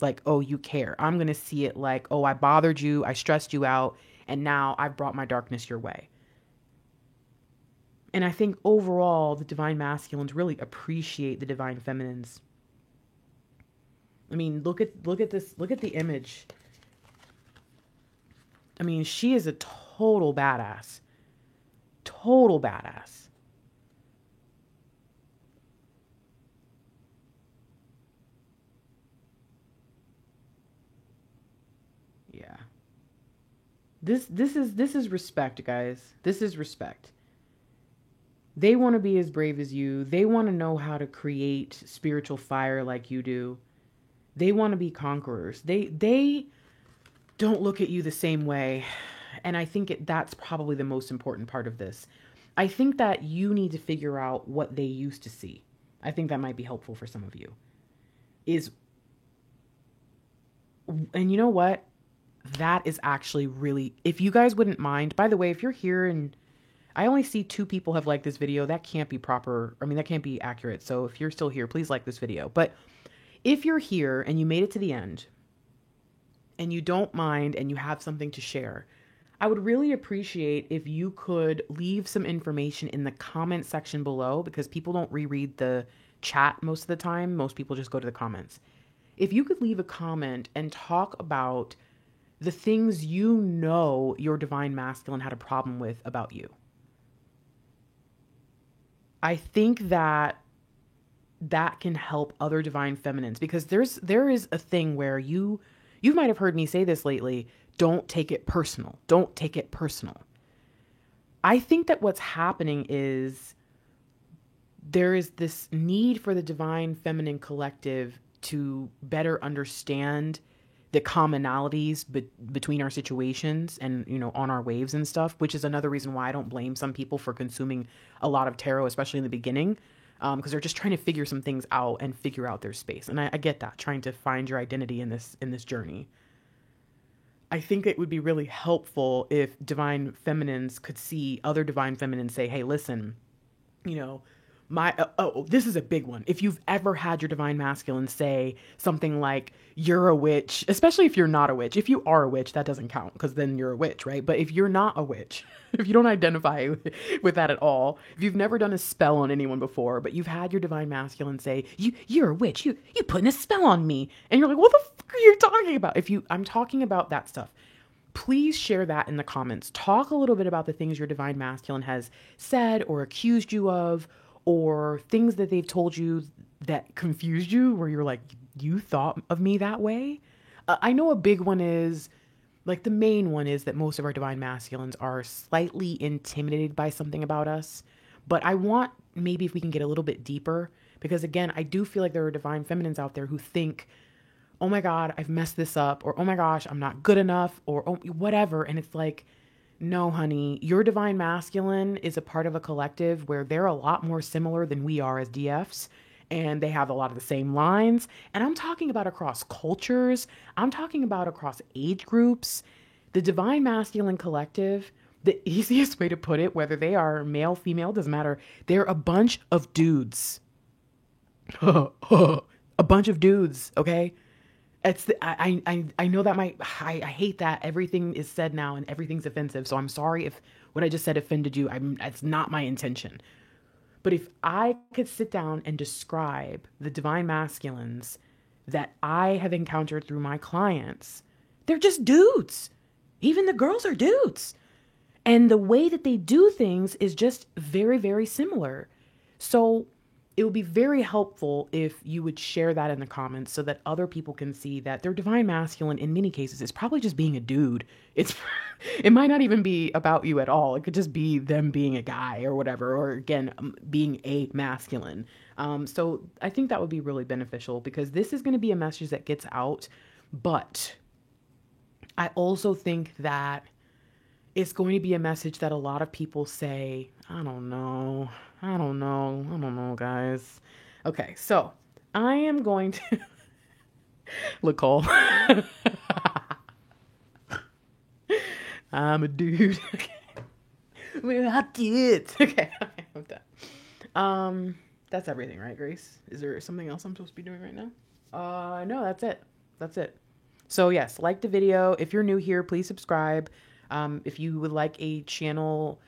Like, oh, you care. I'm going to see it like, oh, I bothered you. I stressed you out. And now I've brought my darkness your way. And I think overall, the divine masculines really appreciate the divine feminines. I mean, look at this. Look at the image. I mean, she is a total badass. Total badass. Yeah. This is respect, guys. This is respect. They want to be as brave as you. They want to know how to create spiritual fire like you do. They want to be conquerors. They don't look at you the same way. And I think that's probably the most important part of this. I think that you need to figure out what they used to see. I think that might be helpful for some of you. And you know what? That is actually really, if you guys wouldn't mind, by the way, if you're here and I only see 2 people have liked this video, that can't be proper. I mean, that can't be accurate. So if you're still here, please like this video. But if you're here and you made it to the end and you don't mind and you have something to share, I would really appreciate if you could leave some information in the comment section below, because people don't reread the chat most of the time. Most people just go to the comments. If you could leave a comment and talk about the things your divine masculine had a problem with about you. I think that can help other divine feminines, because there is a thing where you might have heard me say this lately, don't take it personal. Don't take it personal. I think that what's happening is there is this need for the divine feminine collective to better understand the commonalities between our situations and, you know, on our waves and stuff, which is another reason why I don't blame some people for consuming a lot of tarot, especially in the beginning, because they're just trying to figure some things out and figure out their space. And I get that, trying to find your identity in this journey. I think it would be really helpful if divine feminines could see other divine feminines say, hey, listen, you know, this is a big one. If you've ever had your divine masculine say something like, you're a witch, especially if you're not a witch. If you are a witch, that doesn't count because then you're a witch, right? But if you're not a witch, if you don't identify with that at all, if you've never done a spell on anyone before, but you've had your divine masculine say, you're a witch, you putting a spell on me. And you're like, what the fuck are you talking about? I'm talking about that stuff. Please share that in the comments. Talk a little bit about the things your divine masculine has said or accused you of, or things that they've told you that confused you, where you're like, you thought of me that way? I know a big one is, like the main one is that most of our divine masculines are slightly intimidated by something about us. But I want, maybe if we can get a little bit deeper, because again, I do feel like there are divine feminines out there who think, oh my God, I've messed this up, or oh my gosh, I'm not good enough, or oh, whatever. And it's like, no, honey, your divine masculine is a part of a collective where they're a lot more similar than we are as DFs. And they have a lot of the same lines. And I'm talking about across cultures. I'm talking about across age groups. The divine masculine collective, the easiest way to put it, whether they are male, female, doesn't matter. They're a bunch of dudes. A bunch of dudes, okay? I know that I hate that everything is said now and everything's offensive. So I'm sorry if what I just said offended you. That's not my intention. But if I could sit down and describe the divine masculines that I have encountered through my clients, they're just dudes. Even the girls are dudes. And the way that they do things is just very, very similar. So it would be very helpful if you would share that in the comments so that other people can see that their divine masculine in many cases is probably just being a dude. It might not even be about you at all. It could just be them being a guy or whatever, or again, being a masculine. So I think that would be really beneficial because this is going to be a message that gets out. But I also think that it's going to be a message that a lot of people say, I don't know, guys. Okay, so I am going to Nicole. I'm a dude. We're not dudes. Okay, I'm done. That's everything, right, Grace? Is there something else I'm supposed to be doing right now? No, that's it. That's it. So yes, like the video. If you're new here, please subscribe. If you would like a channel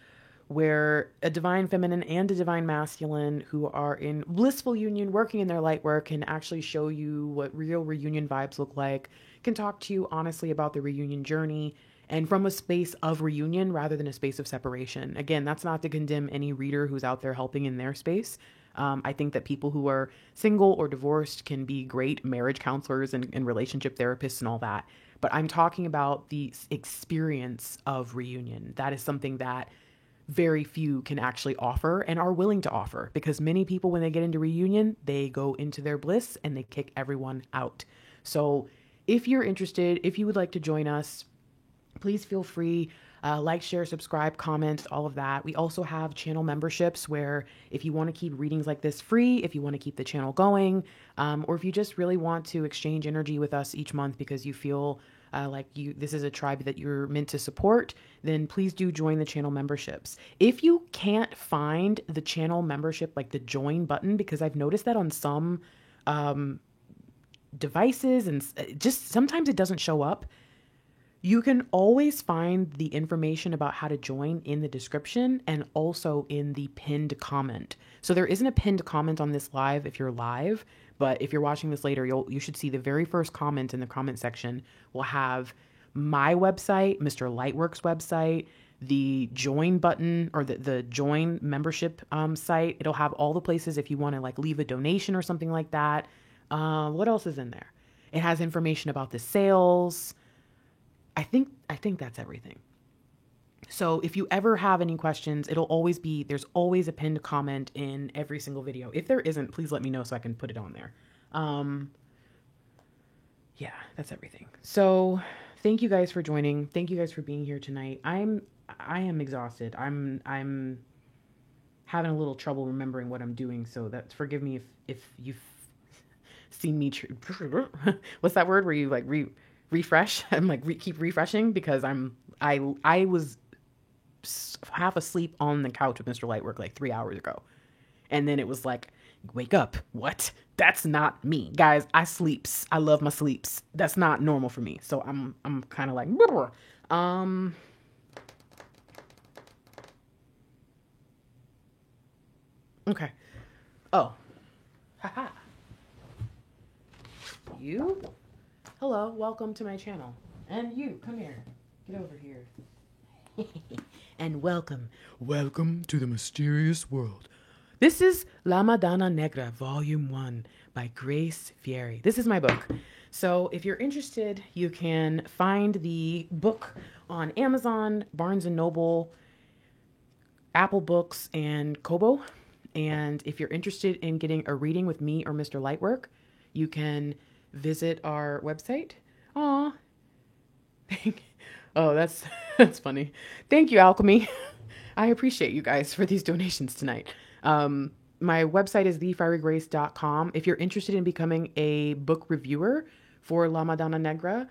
where a divine feminine and a divine masculine who are in blissful union, working in their light work, can actually show you what real reunion vibes look like, can talk to you honestly about the reunion journey, and from a space of reunion rather than a space of separation. Again, that's not to condemn any reader who's out there helping in their space. I think that people who are single or divorced can be great marriage counselors and relationship therapists and all that. But I'm talking about the experience of reunion. That is something that very few can actually offer and are willing to offer, because many people, when they get into reunion, they go into their bliss and they kick everyone out. So if you're interested, if you would like to join us, please feel free. Like, share, subscribe, comment, all of that. We also have channel memberships where if you want to keep readings like this free, if you want to keep the channel going, or if you just really want to exchange energy with us each month because you feel this is a tribe that you're meant to support, then please do join the channel memberships. If you can't find the channel membership, like the join button, because I've noticed that on some devices and just sometimes it doesn't show up, you can always find the information about how to join in the description and also in the pinned comment. So there isn't a pinned comment on this live if you're live, but if you're watching this later, you should see the very first comment in the comment section will have my website, Mr. Lightwork's website, the join button or the join membership site. It'll have all the places if you want to like leave a donation or something like that. What else is in there? It has information about the sales. I think that's everything. So if you ever have any questions, there's always a pinned comment in every single video. If there isn't, please let me know so I can put it on there. yeah, that's everything. So thank you guys for joining. Thank you guys for being here tonight. I am exhausted. I'm having a little trouble remembering what I'm doing. So that's forgive me if you've seen me. What's that word where you like refresh? I'm like keep refreshing because I was half asleep on the couch with Mr. Lightwork like 3 hours ago. And then it was like, wake up. What? That's not me. Guys, I sleeps. I love my sleeps. That's not normal for me. So I'm kind of like, okay. Oh. Haha. You? Hello, welcome to my channel. And you, come here. Get over here. And welcome. Welcome to the mysterious world. This is La Madonna Negra, Volume 1 by Grace Fieri. This is my book. So if you're interested, you can find the book on Amazon, Barnes & Noble, Apple Books, and Kobo. And if you're interested in getting a reading with me or Mr. Lightwork, you can visit our website. Aw. Oh, that's funny. Thank you, Alchemy. I appreciate you guys for these donations tonight. My website is thefierygrace.com. If you're interested in becoming a book reviewer for La Madonna Negra,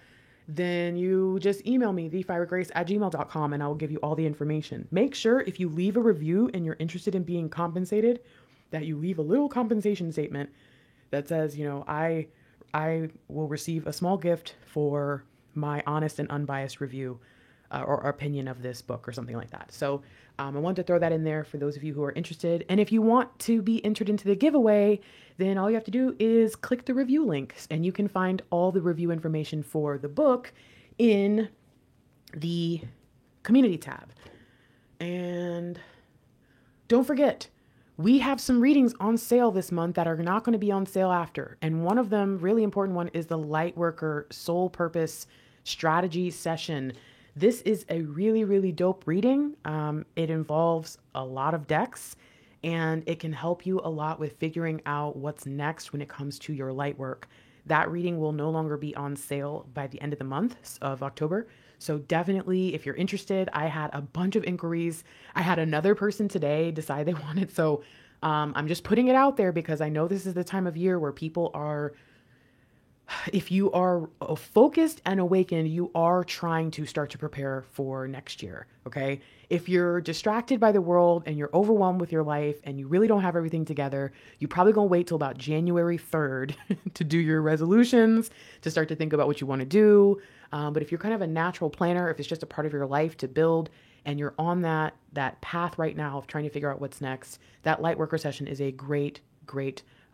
then you just email me, thefierygrace@gmail.com, and I will give you all the information. Make sure if you leave a review and you're interested in being compensated, that you leave a little compensation statement that says, you know, I will receive a small gift for my honest and unbiased review or opinion of this book or something like that. So I wanted to throw that in there for those of you who are interested. And if you want to be entered into the giveaway, then all you have to do is click the review links, and you can find all the review information for the book in the community tab. And don't forget, we have some readings on sale this month that are not going to be on sale after. And one of them, really important one, is the Lightworker Soul Purpose Strategy Session. This is a really, really dope reading. It involves a lot of decks, and it can help you a lot with figuring out what's next when it comes to your light work. That reading will no longer be on sale by the end of the month of October. So definitely, if you're interested, I had a bunch of inquiries. I had another person today decide they wanted. So I'm just putting it out there because I know this is the time of year where people are, if you are focused and awakened, you are trying to start to prepare for next year. Okay. If you're distracted by the world and you're overwhelmed with your life and you really don't have everything together, you're probably going to wait till about January 3rd to do your resolutions, to start to think about what you want to do. But if you're kind of a natural planner, if it's just a part of your life to build and you're on that path right now of trying to figure out what's next, that Lightworker session is a great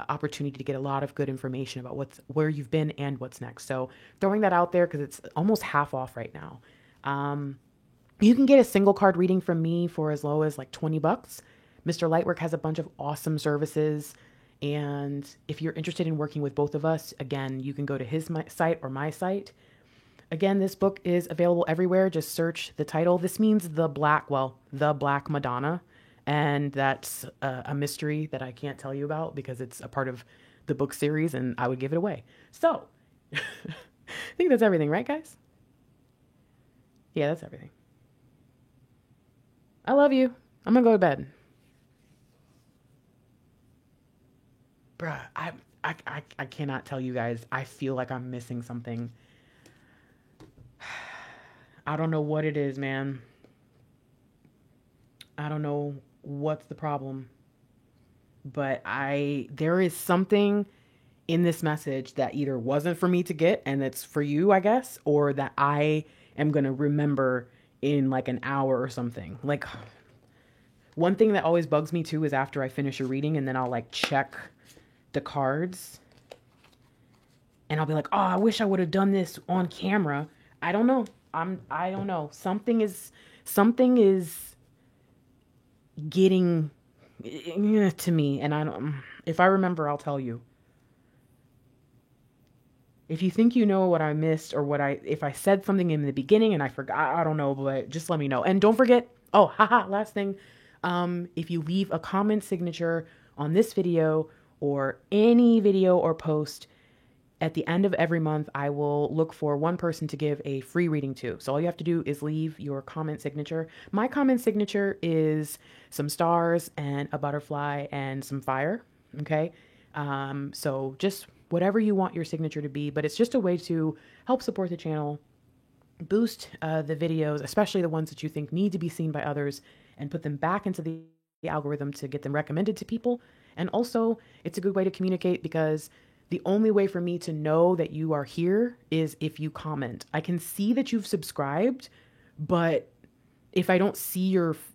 opportunity to get a lot of good information about where you've been and what's next. So throwing that out there because it's almost half off right now. You can get a single card reading from me for as low as like $20. Mr. Lightwork has a bunch of awesome services. And if you're interested in working with both of us, again, you can go to his site or my site. Again, this book is available everywhere. Just search the title. This means the Black Madonna. And that's a mystery that I can't tell you about because it's a part of the book series and I would give it away. So I think that's everything, right, guys? Yeah, that's everything. I love you. I'm going to go to bed. Bruh, I cannot tell you guys. I feel like I'm missing something. I don't know what it is, man. I don't know what's the problem, but there is something in this message that either wasn't for me to get and it's for you, I guess, or that I am going to remember in like an hour or something. Like one thing that always bugs me too is after I finish a reading and then I'll like check the cards and I'll be like, oh, I wish I would have done this on camera. I don't know. I don't know. Something is getting to me, and I don't. If I remember, I'll tell you. If you think you know what I missed or if I said something in the beginning and I forgot, I don't know, but just let me know. And don't forget, last thing, if you leave a comment signature on this video or any video or post, At the end of every month, I will look for one person to give a free reading to. So all you have to do is leave your comment signature. My comment signature is some stars and a butterfly and some fire. Okay. So just whatever you want your signature to be, but it's just a way to help support the channel, boost the videos, especially the ones that you think need to be seen by others, and put them back into the algorithm to get them recommended to people. And also, it's a good way to communicate because the only way for me to know that you are here is if you comment. I can see that you've subscribed, but if I don't see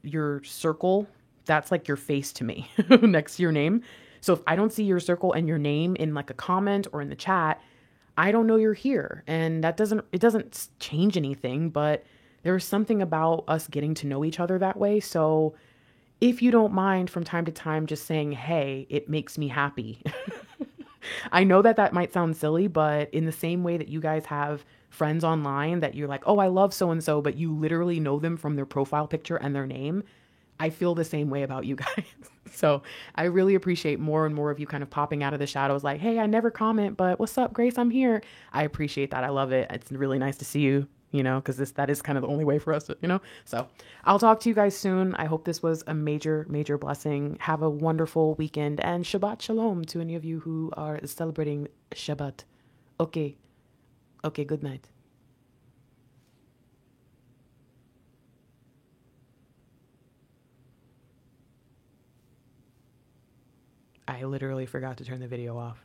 your circle, that's like your face to me next to your name. So if I don't see your circle and your name in like a comment or in the chat, I don't know you're here. And it doesn't change anything, but there's something about us getting to know each other that way. So if you don't mind from time to time just saying, hey, it makes me happy. I know that that might sound silly, but in the same way that you guys have friends online that you're like, oh, I love so and so, but you literally know them from their profile picture and their name, I feel the same way about you guys. So I really appreciate more and more of you kind of popping out of the shadows like, hey, I never comment, but what's up, Grace? I'm here. I appreciate that. I love it. It's really nice to see you, because that is kind of the only way for us to. So I'll talk to you guys soon. I hope this was a major, major blessing. Have a wonderful weekend and Shabbat Shalom to any of you who are celebrating Shabbat. Okay. Okay. Good night. I literally forgot to turn the video off.